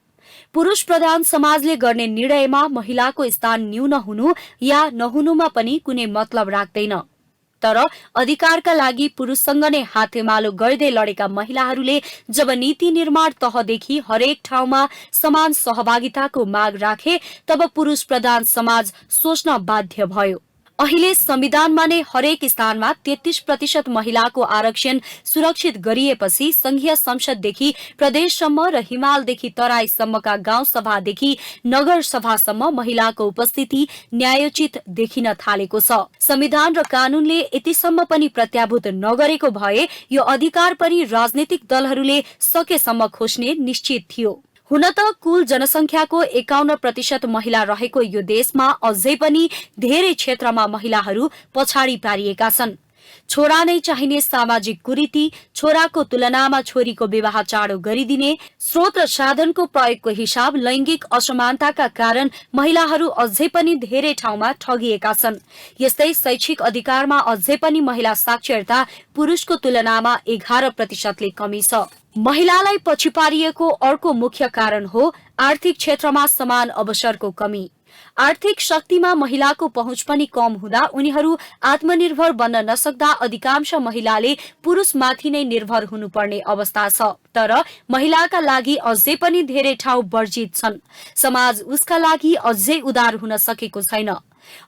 पुरुष प्रधान समाजले गर्ने निर्णयमा महिलाको स्थान न्यून हुनु या नहुनुमा पनि कुनै मतलब राख्दैन। तर अधिकारका लागि पुरुषसँग नै हातेमालो गर्दै लडेका महिलाहरूले जब नीति निर्माण तहदेखि हरेक ठाउँमा समान सहभागिताको माग राखे तब पुरुष प्रधान समाज सोच्न बाध्य भयो। अहिले संविधानमा नै हरेक स्थानमा 33% महिलाको आरक्षण सुरक्षित गरिएपछि संघीय संसददेखि प्रदेशसम्म र हिमालदेखि तराईसम्मका गाउँ सभादेखि नगर सभासम्म महिलाको उपस्थिति न्यायोचित देखिन थालेको छ। संविधान र कानूनले यतिसम्म पनि प्रत्याभूत नगरेको भए यो अधिकार पनि राजनीतिक दलहरूले सकेसम्म खोज्ने निश्चित थियो। हुन त कुल जनसंख्याको 51% महिला रहेको यो देशमा अझै पनि धेरै क्षेत्रमा महिलाहरू पछाडि पारिएका छन्। छोरा नै चाहिने सामाजिक कुरीति, छोराको तुलनामा छोरीको विवाह चाँडो गरिदिने, स्रोत र साधनको प्रयोगको हिसाब लैंगिक असमानताका कारण महिलाहरू अझै पनि धेरै ठाउँमा ठगिएका छन्। यस्तै शैक्षिक अधिकारमा अझै पनि महिला साक्षरता पुरुषको तुलनामा 11%ले कमी छ। महिलालाई पछि पारिएको अर्को मुख्य कारण हो आर्थिक क्षेत्रमा समान अवसरको कमी। आर्थिक शक्तिमा महिलाको पहुँच पनि कम हुँदा उनीहरू आत्मनिर्भर बन्न नसक्दा अधिकांश महिलाले पुरुषमाथि नै निर्भर हुनुपर्ने अवस्था छ। तर महिलाका लागि अझै पनि धेरै ठाउँ वर्जित छन्। समाज उसका लागि अझै उदार हुन सकेको छैन।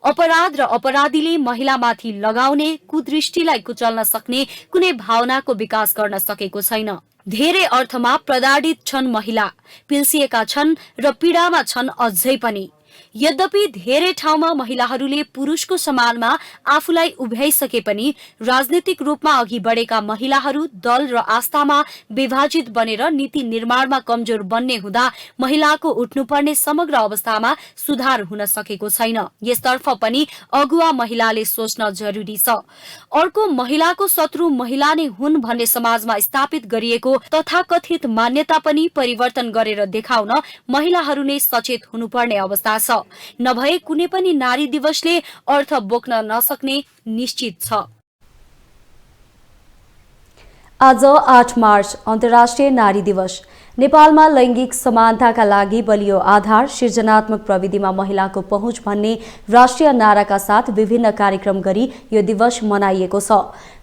अपराध र अपराधीले महिलामाथि लगाउने कुदृष्टिलाई कुचल्न सक्ने कुनै भावनाको विकास गर्न सकेको छैन। धेरै अर्थमा प्रताडित छन् महिला, पिल्सिएका छन् र पीडामा छन् अझै पनि। यद्यपि धेरै ठाउँमा महिलाहरूले पुरुषको समानमा आफूलाई उभ्याइसके पनि राजनीतिक रूपमा अघि बढेका महिलाहरू दल र आस्थामा विभाजित बनेर नीति निर्माणमा कमजोर बन्ने हुँदा महिलाको उठ्नुपर्ने समग्र अवस्थामा सुधार हुन सकेको छैन। यसतर्फ पनि अगुवा महिलाले सोच्न जरुरी छ। अर्को महिलाको शत्रु महिला नै हुन् भन्ने समाजमा स्थापित गरिएको तथाकथित मान्यता पनि परिवर्तन गरेर देखाउन महिलाहरू नै सचेत हुनुपर्ने अवस्था छ। नभए कुनै पनि नारी दिवसले अर्थ बोक्न नसक्ने निश्चित छ। आज 8 मार्च अन्तर्राष्ट्रिय नारी दिवस। नेपालमा लैंगिक समानताका लागि बलियो आधार, सृजनात्मक प्रविधिमा महिलाको पहुँच भन्ने राष्ट्रिय नाराका साथ विभिन्न कार्यक्रम गरी यो दिवस मनाइएको छ।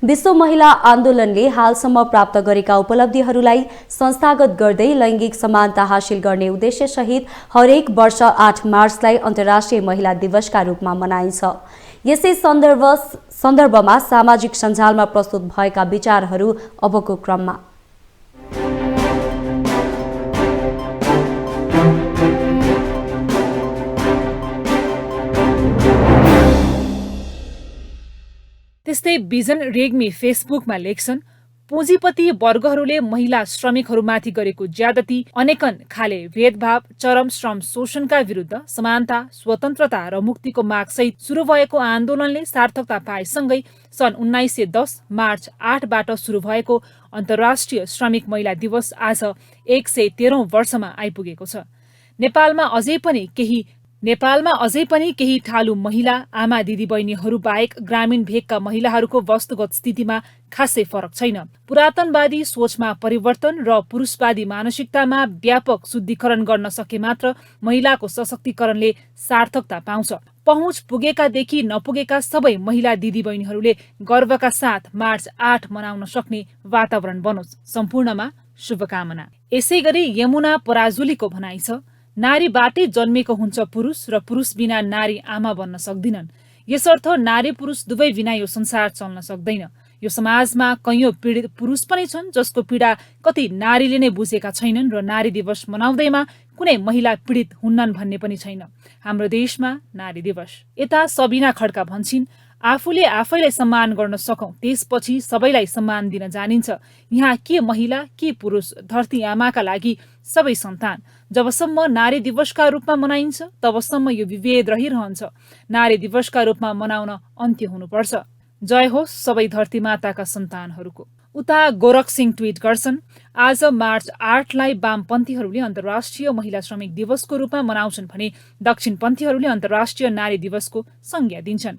विश्व महिला आन्दोलनले हालसम्म प्राप्त गरेका उपलब्धिहरूलाई संस्थागत गर्दै लैंगिक समानता हासिल गर्ने उद्देश्य सहित हरेक वर्ष 8 मार्चलाई अन्तर्राष्ट्रिय महिला दिवसका रूपमा मनाइन्छ। यसै सन्दर्भमा सामाजिक सञ्जालमा प्रस्तुत भएका विचारहरू अबको क्रममा। त्यस्तै बिजन रेग्मी फेसबुकमा लेख्छन्, पुँजीपति वर्गहरूले महिला श्रमिकहरूमाथि गरेको ज्यादती, अनेकन खाले भेदभाव, चरम श्रम शोषणका विरुद्ध समानता, स्वतन्त्रता र मुक्तिको मागसहित सुरु भएको आन्दोलनले सार्थकता पाएसँगै सन् 1910 मार्च 8बाट सुरु भएको अन्तर्राष्ट्रिय श्रमिक महिला दिवस आज 113औं वर्षमा आइपुगेको छ। नेपालमा अझै पनि केही ठालु महिला, आमा दिदीबहिनीहरू बाहेक ग्रामीण भेगका महिलाहरूको वस्तुगत स्थितिमा खासै फरक छैन। पुरातनवादी सोचमा परिवर्तन र पुरुषवादी मानसिकतामा व्यापक शुद्धिकरण गर्न सके मात्र महिलाको सशक्तिकरणले सार्थकता पाउँछ। पहुँच पुगेकादेखि नपुगेका सबै महिला दिदीबहिनीहरूले गर्वका साथ मार्च 8 मनाउन सक्ने वातावरण बनोस्। सम्पूर्णमा शुभकामना। यसैगरी यमुना पराजुलीको भनाइ छ, नारीबाटै जन्मेको हुन्छ पुरुष र पुरुष बिना नारी आमा बन्न सक्दिनन्। यसर्थ नारी पुरुष दुवै बिना यो संसार चल्न सक्दैन। यो समाजमा कैयौं पीडित पुरुष पनि छन् जसको पीडा कति नारीले नै बुझेका छैनन् र नारी दिवस मनाउँदैमा कुनै महिला पीडित हुन्नन् भन्ने पनि छैन। हाम्रो देशमा नारी दिवस। यता सबिना खड्का भन्छिन्, आफूले आफैलाई सम्मान गर्न सकौं त्यसपछि सबैलाई सम्मान दिन जानिन्छ। यहाँ के महिला के पुरुष, धरती आमाका लागि सबै सन्तान। जबसम्म नारी दिवसका रूपमा मनाइन्छ तबसम्म यो विभेद रहिरहन्छ। नारी दिवसका रूपमा मनाउन अन्त्य हुनुपर्छ। जय होस् सबै धरती माताका सन्तानहरूको। उता गोरख सिंह ट्विट गर्छन्, आज मार्च 8लाई वामपन्थीहरूले अन्तर्राष्ट्रिय महिला श्रमिक दिवसको रूपमा मनाउँछन् भने दक्षिणपन्थीहरूले अन्तर्राष्ट्रिय नारी दिवसको संज्ञा दिन्छन्।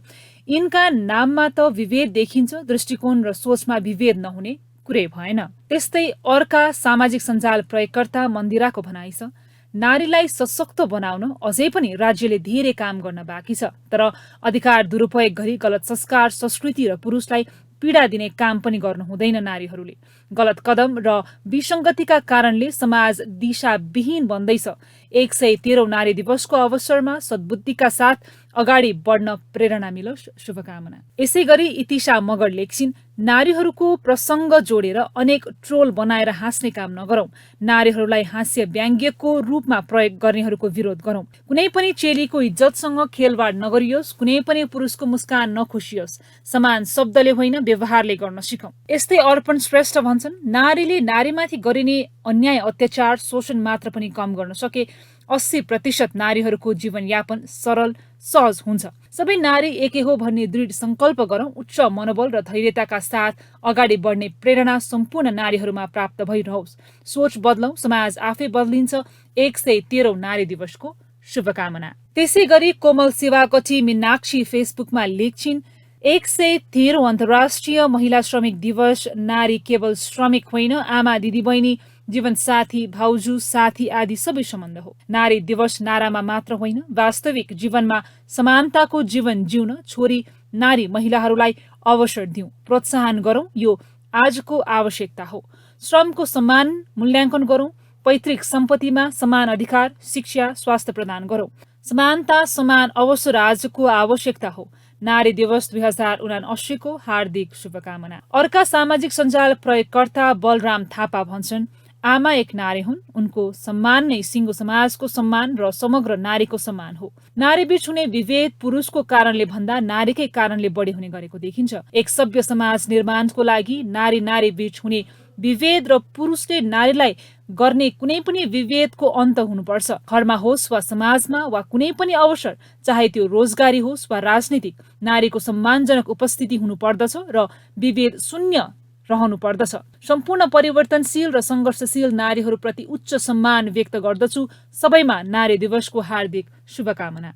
यिनका नाममा त विभेद देखिन्छ, दृष्टिकोण र सोचमा विभेद नहुने कुरै भएन। त्यस्तै अर्का सामाजिक सञ्जाल प्रयोगकर्ता मन्दिराको भनाइ छ, नारीलाई सशक्त बनाउन अझै पनि राज्यले धेरै काम गर्न बाँकी छ। तर अधिकार दुरुपयोग गरी गलत संस्कार, संस्कृति र पुरुषलाई पीडा दिने काम पनि गर्नु हुँदैन। नारीहरूले गलत कदम र विसङ्गतिका कारणले समाज दिशाविहीन बन्दैछ। 113औं नारी दिवसको अवसरमा सद्बुद्धिका साथ अगाडि बढ्न प्रेरणा मिलोस्। शुभकामना। यसैगरी इतिशा मगर लेख्छिन्, नारीहरूको प्रसङ्ग जोडेर अनेक ट्रोल बनाएर हाँस्ने काम नगरौं। नारीहरूलाई हास्य व्यङ्ग्यको रूपमा प्रयोग गर्नेहरूको विरोध गरौं। कुनै पनि चेलीको इज्जतसँग खेलवाड नगरियोस्, कुनै पनि पुरुषको मुस्कान नखुसियोस्। समान शब्दले होइन व्यवहारले गर्न सिकौं। यस्तै अर्पण श्रेष्ठ भन्छन्, नारीले नारीमाथि गरिने अन्याय, अत्याचार, शोषण मात्र पनि कम गर्न सके 80% नारीहरूको जीवनयापन सरल सहज हुन्छ। सबै नारी एकै हो भन्ने दृढ संकल्प गरौं। उच्च मनोबल र धैर्यताका साथ अगाडि बढ्ने प्रेरणा सम्पूर्ण नारीहरूमा प्राप्त भइरहोस्। सोच बदलौं, समाज आफै बदलिन्छ। 113औं नारी दिवसको शुभकामना। त्यसैगरी कोमल सेवाकटी मीनाक्षी फेसबुकमा लेख्छिन्, 113औं अन्तर्राष्ट्रिय महिला श्रमिक दिवस नारी केवल श्रमिक होइन, आमा दिदीबहिनी, जीवनसाथी, भाउजू, साथी आदि सबै सम्बन्ध हो। नारी दिवस नारामा मात्र होइन, वास्तविक जीवनमा समानताको जीवन जिउन छोरी नारी महिलाहरूलाई अवसर दिउँ, प्रोत्साहन गरौं। यो आजको आवश्यकता हो। श्रमको समान मूल्याङ्कन गरौं। पैतृक सम्पत्तिमा समान अधिकार, शिक्षा, स्वास्थ्य प्रदान गरौं। समानता, समान अवसर आजको आवश्यकता हो। नारी दिवस 2079 को हार्दिक शुभकामना। अर्का सामाजिक सञ्जाल प्रयोगकर्ता बलराम थापा भन्छन्, आमा एक नारी हुन्, उनको सम्मान नै सिङ्गो समाजको सम्मान र समग्र नारीको सम्मान हो। नारी बीच हुने विभेद पुरुषको कारणले भन्दा नारीकै कारणले बढी हुने गरेको देखिन्छ। एक सभ्य समाज निर्माणको लागि नारी बीच हुने विभेद र पुरुषले नारीलाई गर्ने कुनै पनि विभेदको अन्त हुनुपर्छ। घरमा होस् वा समाजमा वा कुनै पनि अवसर, चाहे त्यो रोजगारी होस् वा राजनीतिक, नारीको सम्मानजनक उपस्थिति हुनुपर्दछ र विभेद शून्य रहनु पर्दछ। सम्पूर्ण परिवर्तनशील र संघर्षशील नारीहरूप्रति उच्च सम्मान व्यक्त गर्दछु। सबैमा नारी दिवसको हार्दिक शुभकामना।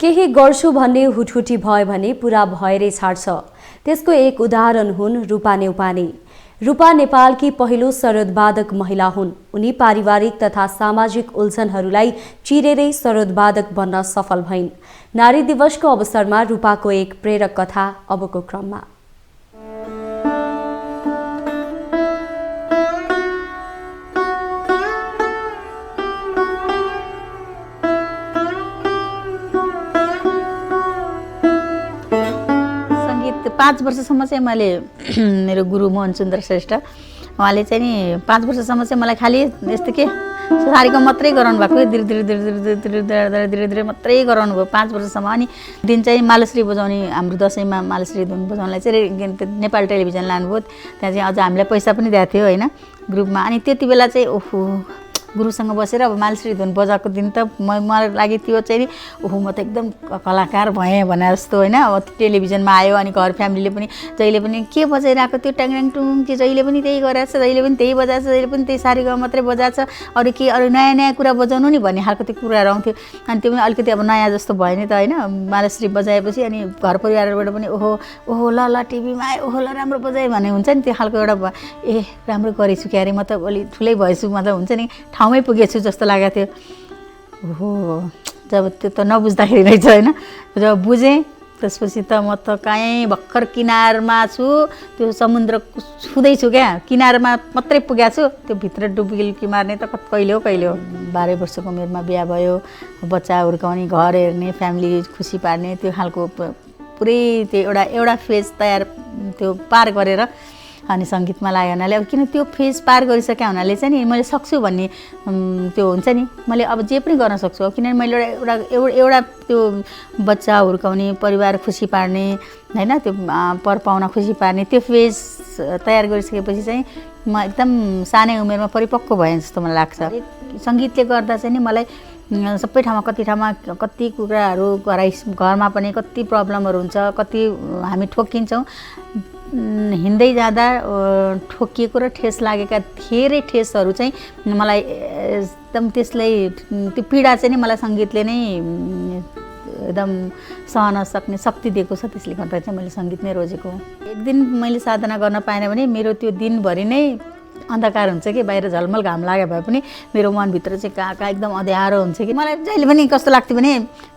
केही गर्छु भन्ने हुटहुटी भयो भने पुरा भएरै छाड्छ। त्यसको एक उदाहरण हुन् रूपा नेउपाने। रूपा नेपालकी पहिलो सरोदवादक महिला हुन्। उनी पारिवारिक तथा सामाजिक उल्झनहरूलाई चिरेरै सरोदवादक बन्न सफल भइन्। नारी दिवसको अवसरमा रूपाको एक प्रेरक कथा अबको क्रममा। संगीत 5 वर्षसम्म चाहिँ मैले मेरो गुरु मोहन चन्द्र श्रेष्ठ उहाँले चाहिँ नि 5 वर्षसम्म चाहिँ मलाई खालि यस्तो के सारीको मात्रै गराउनु भएको, धीरे धीरे मात्रै गराउनु भयो 5 वर्षसम्म। अनि दिन चाहिँ मालश्री बजाउने, हाम्रो दसैँमा मालश्री धुन बजाउनलाई चाहिँ नेपाल टेलिभिजन लानुभयो। त्यहाँ चाहिँ अझ हामीलाई पैसा पनि दिएको थियो होइन ग्रुपमा। अनि त्यति बेला चाहिँ ओहो गुरुसँग बसेर अब मालश्री धुन बजाएको दिन त मलाई लागि त्यो चाहिँ नि ओहो म त एकदम कलाकार भएँ भने जस्तो होइन। अब टेलिभिजनमा आयो अनि घर फ्यामिलीले पनि जहिले पनि के बजाइरहेको त्यो ट्याङ टुङ कि जहिले पनि त्यही गरेछ, जहिले पनि त्यही बजाएछ, जहिले पनि त्यही सारीगामा मात्रै बजाएछ, अरू के अरू नयाँ नयाँ कुरा बजाउनु नि भन्ने खालको त्यो कुराहरू आउँथ्यो। अनि त्यो पनि अलिकति अब नयाँ जस्तो भयो नि त होइन मालश्री बजाएपछि। अनि घर परिवारबाट पनि ओहो ओहो ल टिभीमा आयो, ओहो ल राम्रो बजाएँ भन्ने हुन्छ नि, त्यो खालको एउटा ए राम्रो गरेछु क्यारे म त अलि ठुलै भएछु मतलब हुन्छ नि, ठाउँमै पुगेछु जस्तो लागेको थियो। ओहो जब त्यो त नबुझ्दाखेरि रहेछ होइन, जब बुझेँ त्यसपछि त म त कहीँ भर्खर किनारमा छु, त्यो समुद्र छुँदैछु क्या, किनारमा मात्रै पुगेको छु, त्यो भित्र डुबकी मार्ने त कहिले हो 12 वर्षको उमेरमा बिहा भयो, बच्चा हुर्काउने, घर हेर्ने, फ्यामिली खुसी पार्ने, त्यो खालको पुरै त्यो एउटा फेज तयार त्यो पार गरेर अनि सङ्गीतमा लाग्यो हुनाले अब किन त्यो फेज पार गरिसक्यो हुनाले चाहिँ नि मैले सक्छु भन्ने त्यो हुन्छ नि, मैले अब जे पनि गर्न सक्छु। अब किनभने मैले एउटा त्यो बच्चा हुर्काउने, परिवार खुसी पार्ने होइन, त्यो परपाउन खुसी पार्ने त्यो फेज तयार गरिसकेपछि चाहिँ म एकदम सानै उमेरमा परिपक्व भएँ जस्तो मलाई लाग्छ। सङ्गीतले गर्दा चाहिँ नि मलाई सबै ठाउँमा कति कुराहरू घरमा पनि कति प्रब्लमहरू हुन्छ, कति हामी ठोकिन्छौँ। हिँड्दै जाँदा ठोकिएको र ठेस लागेका धेरै ठेसहरू चाहिँ मलाई एकदम त्यसलाई त्यो पीडा चाहिँ नि मलाई सङ्गीतले नै एकदम सहन सक्ने शक्ति दिएको छ। त्यसले गर्दा चाहिँ मैले सङ्गीत नै रोजेको हो। एक दिन मैले साधना गर्न पाएन भने मेरो त्यो दिनभरि नै अन्धकार हुन्छ कि, बाहिर झलमल घाम लागे भए पनि मेरो मनभित्र चाहिँ कहाँ एकदम अँध्यारो हुन्छ कि। मलाई जहिले पनि कस्तो लाग्थ्यो भने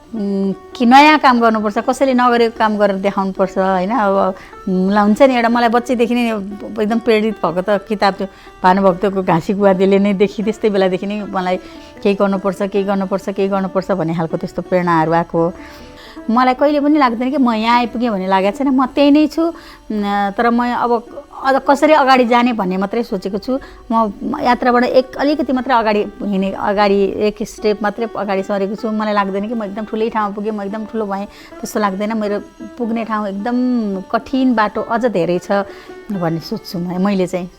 कि नयाँ काम गर्नुपर्छ, कसैले नगरेको काम गरेर देखाउनुपर्छ होइन। अब हुन्छ नि एउटा मलाई बच्चैदेखि नै एकदम प्रेरित भएको त किताब त्यो भानुभक्तको घाँसी गुवादेले नै देखि त्यस्तै बेलादेखि नै मलाई केही गर्नुपर्छ भन्ने खालको त्यस्तो प्रेरणाहरू आएको। मलाई कहिले पनि लाग्दैन कि म यहाँ आइपुगेँ भन्ने लागेको छैन, म त्यही नै छु। तर म अब अझ कसरी अगाडि जाने भन्ने मात्रै सोचेको छु। म यात्राबाट अलिकति मात्रै अगाडि एक स्टेप मात्रै अगाडि सरेको छु। मलाई लाग्दैन कि म एकदम ठुलै ठाउँमा पुगेँ, म एकदम ठुलो भएँ त्यस्तो लाग्दैन। मेरो पुग्ने ठाउँ एकदम कठिन बाटो अझ धेरै छ भन्ने सोच्छु मैले चाहिँ।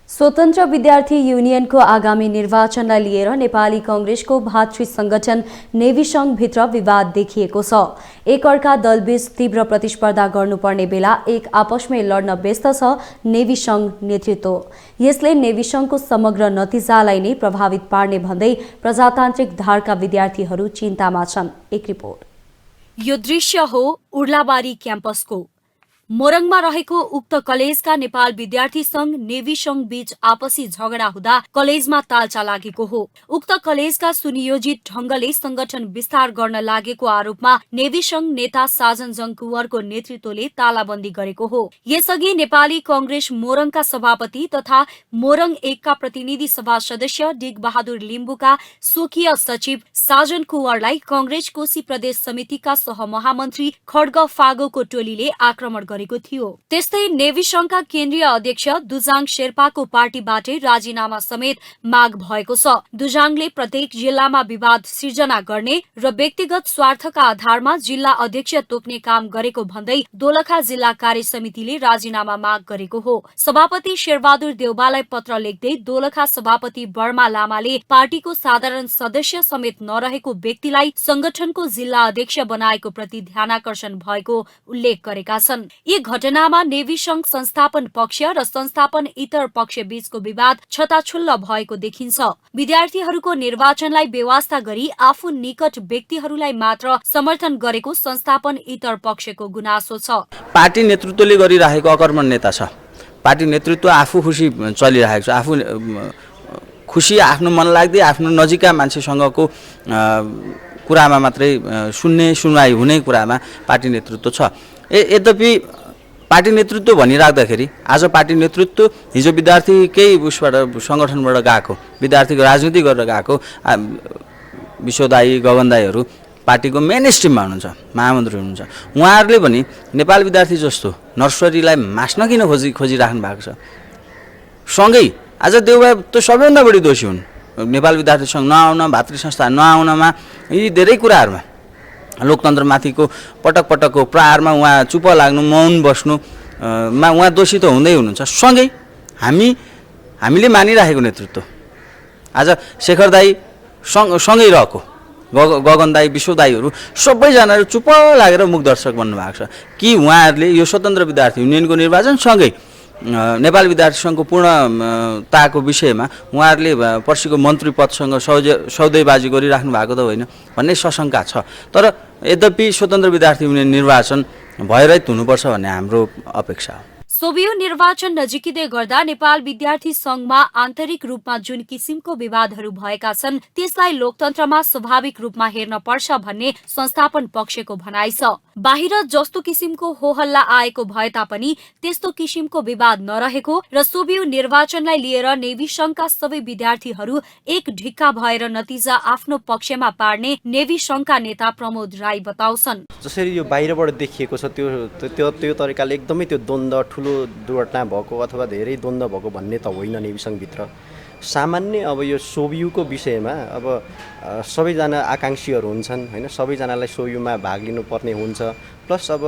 स्वतन्त्र विद्यार्थी युनियनको आगामी निर्वाचनलाई लिएर नेपाली कांग्रेसको भातृ संगठन नेवी संघभित्र विवाद देखिएको छ। एकअर्का दलबीच तीव्र प्रतिस्पर्धा गर्नुपर्ने बेला एक आपसमै लड्न व्यस्त छ नेवी संघ नेतृत्व। यसले नेवी संघको समग्र नतिजालाई नै प्रभावित पार्ने भन्दै प्रजातान्त्रिक धारका विद्यार्थीहरू चिन्तामा छन्। एक रिपोर्ट। यो दृश्य हो उर्लाबारी क्याम्पसको। मोरङमा रहेको उक्त कलेजका नेपाल विद्यार्थी संघ नेवी संघ बीच आपसी झगडा हुँदा कलेजमा तालचा लागेको हो। उक्त कलेजका सुनियोजित ढंगले संगठन विस्तार गर्न लागेको आरोपमा नेवी संघ नेता साजन जङ कुँवरको नेतृत्वले तालाबन्दी गरेको हो। यसअघि नेपाली कांग्रेस मोरङका सभापति तथा मोरङ 1 का प्रतिनिधि सभा सदस्य डिग बहादुर लिम्बुका स्वकीय सचिव साजन कुँवरलाई कांग्रेस कोशी प्रदेश समितिका सहमहामन्त्री खड्ग फागोको टोलीले आक्रमण गरेको थियो। त्यस्तै नेवी संघका केन्द्रीय अध्यक्ष दुजाङ शेर्पाको पार्टीबाटै राजीनामा समेत माग भएको छ। दुजाङले प्रत्येक जिल्लामा विवाद सिर्जना गर्ने र व्यक्तिगत स्वार्थका आधारमा जिल्ला अध्यक्ष तोक्ने काम गरेको भन्दै दोलखा जिल्ला कार्य समितिले राजीनामा माग गरेको हो। सभापति शेरबहादुर देउबालाई पत्र लेख्दै दोलखा सभापति बर्मा लामाले पार्टीको साधारण सदस्य समेत नरहेको व्यक्तिलाई संगठनको जिल्ला अध्यक्ष बनाएको प्रति ध्यानाकर्षण भएको उल्लेख गरेका छन्। यी घटनामा नेवी संघ संस्थापन पक्ष र संस्थापन इतर पक्ष बीचको विवाद छताछुल्ल भएको देखिन्छ। विद्यार्थीहरूको निर्वाचनलाई बेवास्ता गरी आफू निकट व्यक्तिहरूलाई मात्र समर्थन गरेको संस्थापन इतर पक्षको गुनासो छ। पार्टी नेतृत्वले गरिरहेको अकर्मण्यता छ। पार्टी नेतृत्व आफू खुसी चलिरहेको छ, आफू खुसी आफ्नो मन लाग्दै आफ्नो नजिकका मान्छेसँगको कुरामा मात्रै सुनवाई हुने कुरामा पार्टी नेतृत्व छ। यद्यपि पार्टी नेतृत्व भनिराख्दाखेरि आज पार्टी नेतृत्व हिजो विद्यार्थीकै उसबाट सङ्गठनबाट गएको विद्यार्थीको राजनीति गरेर गएको विश्व दाई गगन दाईहरू पार्टीको मेन स्ट्रिममा हुनुहुन्छ, महामन्त्री हुनुहुन्छ। उहाँहरूले पनि नेपाल विद्यार्थी जस्तो नर्सरीलाई मास्न किन खोजिराख्नु भएको छ। सँगै आज देउबा त सबैभन्दा बढी दोषी हुन् नेपाल विद्यार्थी सङ्घ नआउन, भातृ संस्था नआउनमा, यी धेरै कुराहरूमा लोकतन्त्रमाथिको पटक पटकको प्रहारमा उहाँ चुप लाग्नु, मौन बस्नुमा उहाँ दोषी त हुँदै हुनुहुन्छ। सँगै हामीले मानिराखेको नेतृत्व आज शेखर दाई सँगै रहेको गगन दाई, विश्व दाईहरू सबैजनाले चुप लागेर मुखदर्शक बन्नुभएको छ कि उहाँहरूले यो स्वतन्त्र विद्यार्थी युनियनको निर्वाचनसँगै नेपाल विद्यार्थी सङ्घको पूर्णताको विषयमा उहाँहरूले पर्सिको मन्त्री पदसँग सौदेबाजी गरिराख्नु भएको त होइन भन्ने सशङ्का छ। तर यद्यपि स्वतन्त्र विद्यार्थी युनियन निर्वाचन भएरै हुनुपर्छ भन्ने हाम्रो अपेक्षा हो। सोभियो निर्वाचन नजिकिँदै गर्दा नेपाल विद्यार्थी संघमा आन्तरिक रूपमा जुन किसिमको विवादहरू भएका छन् त्यसलाई लोकतन्त्रमा स्वाभाविक रूपमा हेर्न पर्छ भन्ने संस्थापन पक्षको भनाइ छ। बाहिर जस्तो किसिमको होहल्ला आएको भए तापनि त्यस्तो किसिमको विवाद नरहेको र सोभियो निर्वाचनलाई लिएर नेभी संघका सबै विद्यार्थीहरू एक ढिक्का भएर नतिजा आफ्नो पक्षमा पार्ने नेभी संघका नेता प्रमोद राई बताउँछन्। जसरी यो बाहिरबाट देखिएको छ त्यो तरिकाले एकदमै त्यो द्वन्द्व ठुलो दुर्घटना भएको अथवा धेरै द्वन्द्व भएको भन्ने त होइन। नेभी सङ्घभित्र सामान्य अब यो सोभियुको विषयमा अब सबैजना आकाङ्क्षीहरू हुन्छन् होइन, सबैजनालाई सोभियुमा भाग लिनुपर्ने हुन्छ। प्लस अब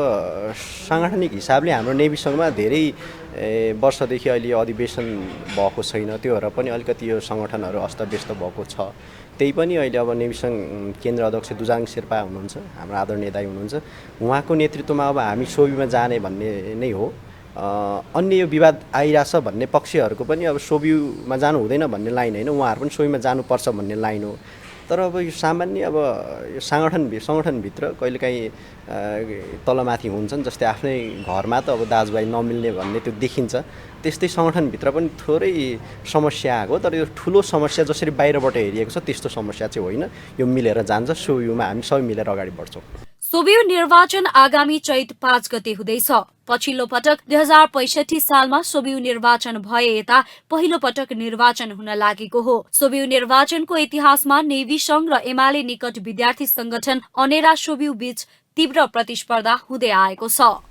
साङ्गठनिक हिसाबले हाम्रो नेभी सङ्घमा धेरै वर्षदेखि अहिले अधिवेशन भएको छैन, त्यो भएर पनि अलिकति यो सङ्गठनहरू अस्तव्यस्त भएको छ। त्यही पनि अहिले अब नेभी सङ्घ केन्द्र अध्यक्ष दुजाङ शेर्पा हुनुहुन्छ, हाम्रो आदरणीय दाइ हुनुहुन्छ, उहाँको नेतृत्वमा अब हामी सोभियुमा जाने भन्ने नै हो। अन्य यो विवाद आइरहेछ भन्ने पक्षहरूको पनि अब सोभियुमा जानु हुँदैन भन्ने लाइन होइन, उहाँहरू पनि सोभियुमा जानुपर्छ भन्ने लाइन हो। तर अब यो सामान्य अब यो सङ्गठनभित्र कहिलेकाहीँ तलमाथि हुन्छन्, जस्तै आफ्नै घरमा त अब दाजुभाइ नमिल्ने भन्ने त्यो देखिन्छ। त्यस्तै सङ्गठनभित्र पनि थोरै समस्या आएको, तर यो ठुलो समस्या जसरी बाहिरबाट हेरिएको छ त्यस्तो समस्या चाहिँ होइन। यो मिलेर जान्छ, सोभियुमा हामी सबै मिलेर अगाडि बढ्छौँ। सोभियो निर्वाचन आगामी चैत 5 गते हुँदैछ। पछिल्लो पटक 2065 सालमा सोभियो निर्वाचन भए यता पहिलो पटक निर्वाचन हुन लागेको हो। सोभियो निर्वाचनको इतिहासमा नेभी संघ र एमाले निकट विद्यार्थी संगठन अनेरा सोभियो बीच तीव्र प्रतिस्पर्धा हुँदै आएको छ।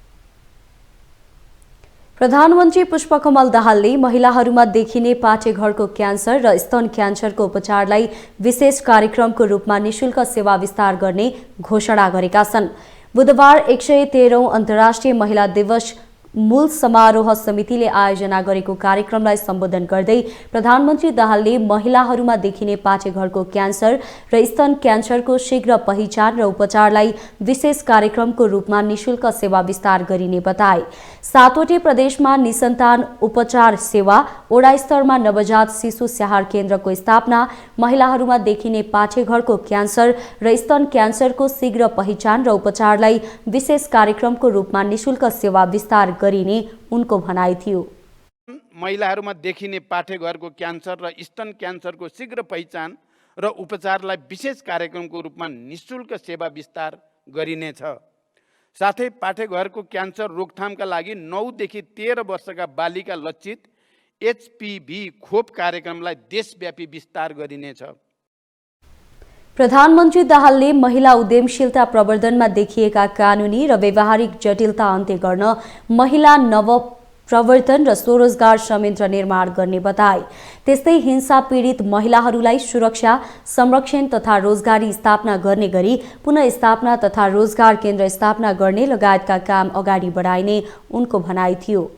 प्रधानमन्त्री पुष्पकमल दाहालले महिलाहरूमा देखिने पाठेघरको क्यान्सर र स्तन क्यान्सरको उपचारलाई विशेष कार्यक्रमको रूपमा निशुल्क सेवा विस्तार गर्ने घोषणा गरेका छन्। बुधबार 113औं अन्तर्राष्ट्रिय महिला दिवस मूल समारोह समितिले आयोजना गरेको कार्यक्रमलाई सम्बोधन गर्दै प्रधानमन्त्री दाहालले महिलाहरूमा देखिने पाठेघरको क्यान्सर र स्तन क्यान्सरको शीघ्र पहिचान र उपचारलाई विशेष कार्यक्रमको रूपमा निशुल्क सेवा विस्तार गरिने बताए। 7वटै प्रदेशमा निसन्तान उपचार सेवा, वडा स्तरमा नवजात शिशु स्याहार केन्द्रको स्थापना, महिलाहरूमा देखिने पाठेघरको क्यान्सर र स्तन क्यान्सरको शीघ्र पहिचान र उपचारलाई विशेष कार्यक्रमको रूपमा निशुल्क सेवा विस्तार गरिने उनको भनाइ थियो। महिलाहरूमा देखिने पाठेघरको क्यान्सर र स्तन क्यान्सरको शीघ्र पहिचान र उपचारलाई विशेष कार्यक्रमको रूपमा निशुल्क सेवा विस्तार गरिनेछ। साथै पाठेघरको क्यान्सर रोकथामका लागि 9 देखि 13 वर्षका बालिका लक्षित HPV खोप कार्यक्रमलाई देशव्यापी विस्तार गरिनेछ। प्रधानमन्त्री दाहालले महिला उद्यमशीलता प्रवर्धनमा देखिएका कानुनी र व्यावहारिक जटिलता अन्त्य गर्न महिला नवप्रवर्तन र स्वरोजगार संयन्त्र निर्माण गर्ने बताए। त्यस्तै हिंसा पीडित महिलाहरूलाई सुरक्षा, संरक्षण तथा रोजगारी स्थापना गर्ने गरी पुनःस्थापना तथा रोजगार केन्द्र स्थापना गर्ने लगायतका काम अगाडि बढाइने उनको भनाइ थियो।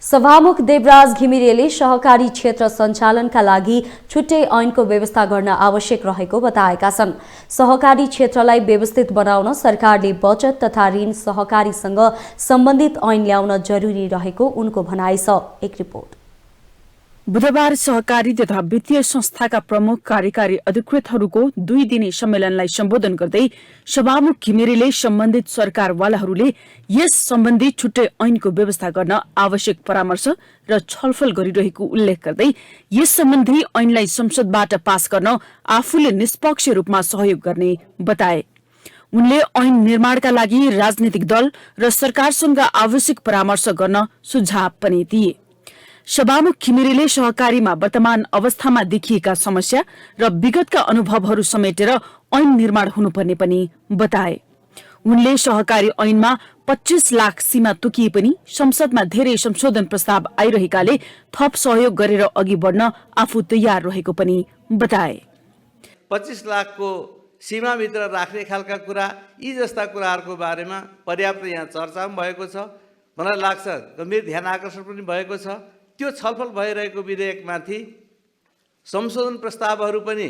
सभामुख देवराज घिमिरेले सहकारी क्षेत्र सञ्चालनका लागि छुट्टै ऐनको व्यवस्था गर्न आवश्यक रहेको बताएका छन्। सहकारी क्षेत्रलाई व्यवस्थित बनाउन सरकारले बचत तथा ऋण सहकारीसँग सम्बन्धित ऐन ल्याउन जरुरी रहेको उनको भनाइ छ। एक रिपोर्ट। बुधबार सहकारी तथा वित्तीय संस्थाका प्रमुख कार्यकारी अधिकृतहरूको 2 दिने सम्मेलनलाई सम्बोधन गर्दै सभामुख घिमिरेले सम्बन्धित सरकारवालाहरूले यस सम्बन्धी छुट्टै ऐनको व्यवस्था गर्न आवश्यक परामर्श र छलफल गरिरहेको उल्लेख गर्दै यस सम्बन्धी ऐनलाई संसदबाट पास गर्न आफूले निष्पक्ष रूपमा सहयोग गर्ने बताए। उनले ऐन निर्माणका लागि राजनीतिक दल र सरकारसँग आवश्यक परामर्श गर्न सुझाव पनि दिए। सभामुख घिमिरेले सहकारीमा वर्तमान अवस्थामा देखिएका समस्या र विगतका अनुभवहरू समेटेर ऐन निर्माण हुनुपर्ने पनि बताए। उनले सहकारी ऐनमा 25 लाख सीमा तोकिए पनि संसदमा धेरै संशोधन प्रस्ताव आइरहेकाले थप सहयोग गरेर अघि बढ्न आफू तयार रहेको पनि बताए। 25 लाखको सीमाभित्र राख्ने खालका कुरा यी जस्ता कुराहरूको बारेमा पर्याप्त यहाँ चर्चा पनि भएको छ। मलाई लाग्छ गम्भीर ध्यान आकर्षण पनि भएको छ। त्यो छलफल भइरहेको विधेयकमाथि संशोधन प्रस्तावहरू पनि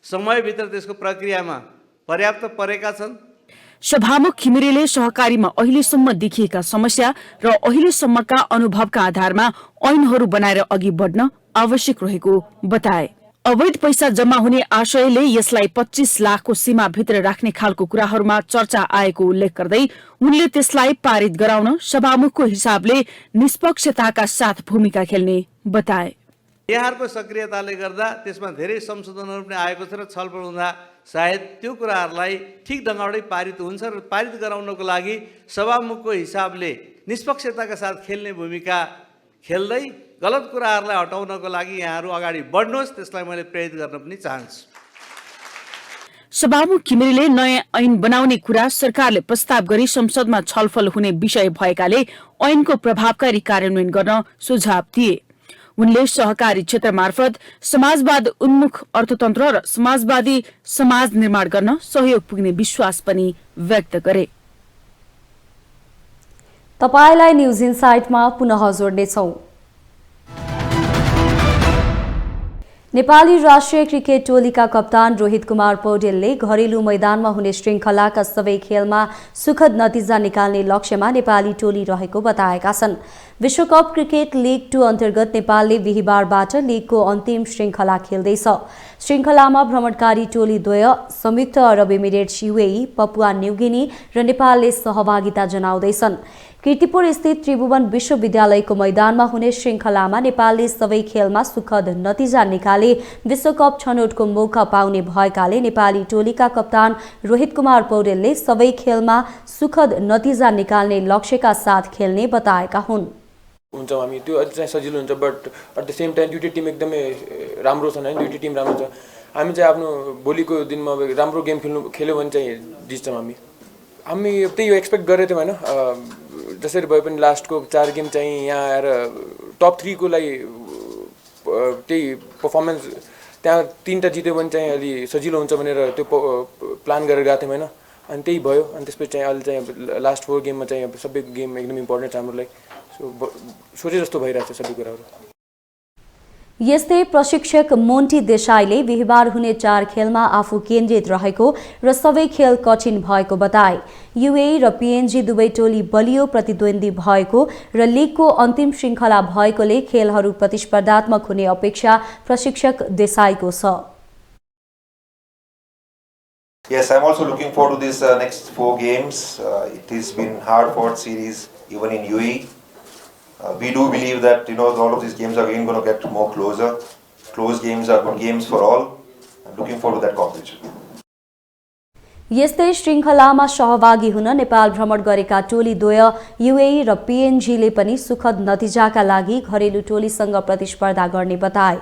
समयभित्र त्यसको प्रक्रियामा पर्याप्त परेका छन्। सभामुख घिमिरेले सहकारीमा अहिलेसम्म देखिएका समस्या र अहिलेसम्मका अनुभवका आधारमा ऐनहरू बनाएर अघि बढ्न आवश्यक रहेको बताए। अवैध पैसा जम्मा हुने आशयले यसलाई 25 लाखको सीमाभित्र राख्ने खालको कुराहरूमा चर्चा आएको उल्लेख गर्दै उनले त्यसलाई पारित गराउन सभामुखको हिसाबले निष्पक्षताका साथ भूमिका खेल्ने बताए। यहाँहरूको सक्रियताले गर्दा त्यसमा धेरै संशोधनहरू पनि आएको छ र छलफल हुँदा सायद त्यो कुराहरूलाई ठिक ढङ्गबाटै पारित हुन्छ र पारित गराउनको लागि सभामुखको हिसाबले निष्पक्षताका साथ खेल्ने भूमिका खेल्दै गलत कुराहरूलाई हटाउनको लागि यहाँहरू अगाडि बढ्नुहोस्, त्यसलाई मैले प्रेरित गर्न पनि चाहन्छु। सभामुख घिमिरेले नयाँ ऐन बनाउने कुरा सरकारले प्रस्ताव गरी संसदमा छलफल हुने विषय भएकाले ऐनको प्रभावकारी कार्यान्वयन गर्न सुझाव दिए। उनले सहकारी क्षेत्र मार्फत समाजवाद उन्मुख अर्थतन्त्र र समाजवादी समाज निर्माण गर्न सहयोग पुग्ने विश्वास पनि व्यक्त गरे। तपाईलाई न्यूज इनसाइटमा पुनः जोड्नेछौं। नेपाली राष्ट्रिय क्रिकेट टोलीका कप्तान रोहित कुमार पौडेलले घरेलु मैदानमा हुने श्रृंखलाका सबै खेलमा सुखद नतिजा निकाल्ने लक्ष्यमा नेपाली टोली रहेको बताएका छन्। विश्वकप क्रिकेट लीग 2 अन्तर्गत नेपालले बिहीबारबाट लीगको अन्तिम श्रृंखला खेल्दैछ। श्रृंखलामा भ्रमणकारी टोली द्वय संयुक्त अरब इमिरेट्स युएई, पपुवा न्युगिनी र नेपालले सहभागिता जनाउँदैछन्। कीर्तिपुर स्थित त्रिभुवन विश्वविद्यालयको मैदानमा हुने श्रृंखलामा नेपालले सबै खेलमा सुखद नतिजा निकाले विश्वकप छनौटको मौका पाउने भएकाले नेपाली टोलीका कप्तान रोहित कुमार पौडेलले सबै खेलमा सुखद नतिजा निकाल्ने लक्ष्यका साथ खेल्ने बताएका हुन्। हुन्छ हामी त्यो अझै चाहिँ सजिलो हुन्छ, but at the same time दुईटै टिम एकदमै राम्रो छन् हैन, दुईटै टिम राम्रो छ। हामी चाहिँ आफ्नो भोलिको दिनमा राम्रो गेम खेल्यो भने चाहिँ जित्छौँ। हामी त्यही एक्सपेक्ट गरेको थियौँ हैन, जसरी भए पनि लास्टको 4 गेम चाहिँ यहाँ आएर टप 3 को लागि त्यही पर्फर्मेन्स त्यहाँ 3टा जित्यो भने चाहिँ अलि सजिलो हुन्छ भनेर त्यो प्लान गरेर गएको थियौँ हैन, अनि त्यही भयो। अनि त्यसपछि चाहिँ अहिले चाहिँ लास्ट 4 गेममा चाहिँ सबै गेम एकदम इम्पोर्टेन्ट छ हाम्रो लागि। सोचे जस्तो भइरहेछ सबै कुराहरू। यस्तै प्रशिक्षक मोन्टी देसाईले बिहीबार हुने 4 खेलमा आफू केन्द्रित रहेको र सबै खेल कठिन भएको बताए। युएई र पीएनजी दुवै टोली बलियो प्रतिद्वन्दी भएको र लीगको अन्तिम श्रृंखला भएकोले खेलहरू प्रतिस्पर्धात्मक हुने अपेक्षा प्रशिक्षक देसाईको छ। Yes, I'm also looking forward to this next 4 games. It has been hard fought series even in UAE. We do believe that all of these games are again going to get more closer. Close games are good games for all. I'm looking forward to that competition. यस्तै श्रृंखलामा सहभागी हुन नेपाल भ्रमण गरेका टोली द्वय युएई र पीएनजीले पनि सुखद नतिजाका लागि घरेलु टोलीसँग प्रतिस्पर्धा गर्ने बताए।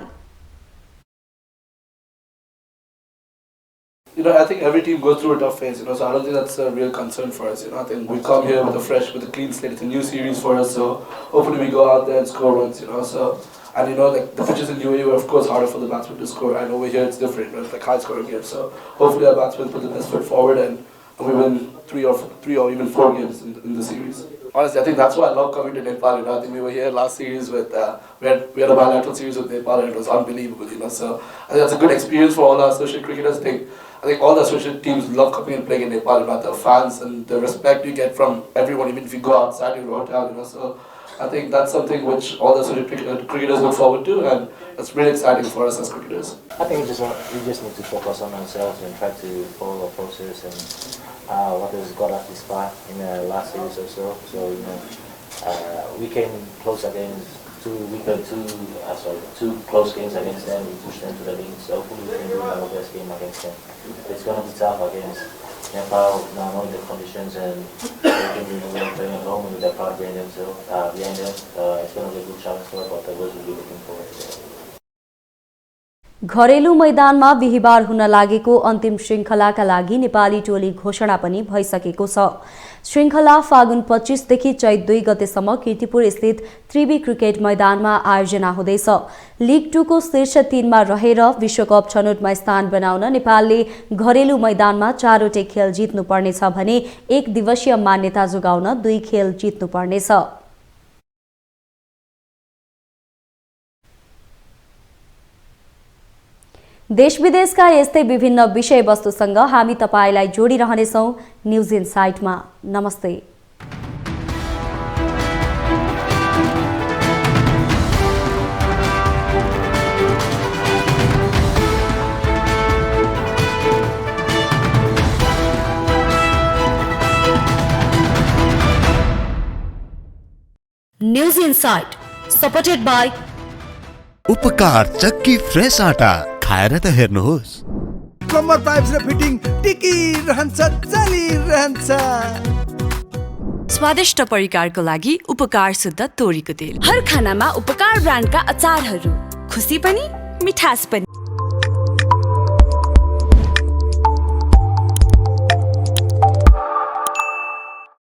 I think every team goes through a tough phase, so I don't think that's a real concern for us. I think we come here with a clean slate. It's a new series for us, so hopefully we go out there and score runs. And like the pitches in UAE were of course harder for the batsmen to score, and over here it's different. It's like high scoring games. So hopefully our batsmen put the best foot forward and we win 3 or even 4 games in the series. Honestly, I think that's why I love coming to Nepal. I think we were here last series with we had a bilateral series with Nepal, and it was unbelievable. So I think that's a good experience for all our associate cricketers. I think all the associate teams love coming and playing in Nepal. The fans and the respect you get from everyone, even if you go outside your hotel. So I think that's something which all the Surrey cricketers look forward to, and it's really exciting for us as cricketers. I think we just need to focus on ourselves and try to follow the process and what has got us this far in the last series or so. So we came close against two close games against them. We pushed them to the lead. So hopefully we can do our best game against them. It's going to be tough against Nepal, not knowing the conditions, and playing at home with the crowd behind them. It's going to be a good challenge for us, but we'll be looking forward to it. घरेलु मैदानमा बिहिबार हुन लागेको अन्तिम श्रृङ्खलाका लागि नेपाली टोली घोषणा पनि भइसकेको छ। श्रृङ्खला फागुन 25 देखि चैत 2 गतेसम्म कीर्तिपुर स्थित त्रिवी क्रिकेट मैदानमा आयोजना हुँदैछ। लिग 2 को शीर्ष 3 मा रहेर विश्वकप छनौटमा स्थान बनाउन नेपालले घरेलु मैदानमा 4 वटै खेल जित्नुपर्नेछ भने एक दिवसीय मान्यता जोगाउन 2 खेल जित्नुपर्नेछ। देश विदेशका यस्तै विभिन्न विषयवस्तुसँग हामी तपाईलाई जोडिरहनेछौं न्यूज इनसाइटमा। नमस्ते। न्यूज इनसाइट सपोर्टेड बाय उपकार चक्की फ्रेश आटा खाएर त हेर्नुहोस्। प्लम्बर पाइप्स र फिटिङ टिकिरहन्छ चलिरहन्छ। स्वादिष्ट परिकारको लागि उपकार शुद्ध तोरीको तेल। हर खानामा उपकार ब्रान्डका अचारहरू, खुसी पनि मिठास पनि।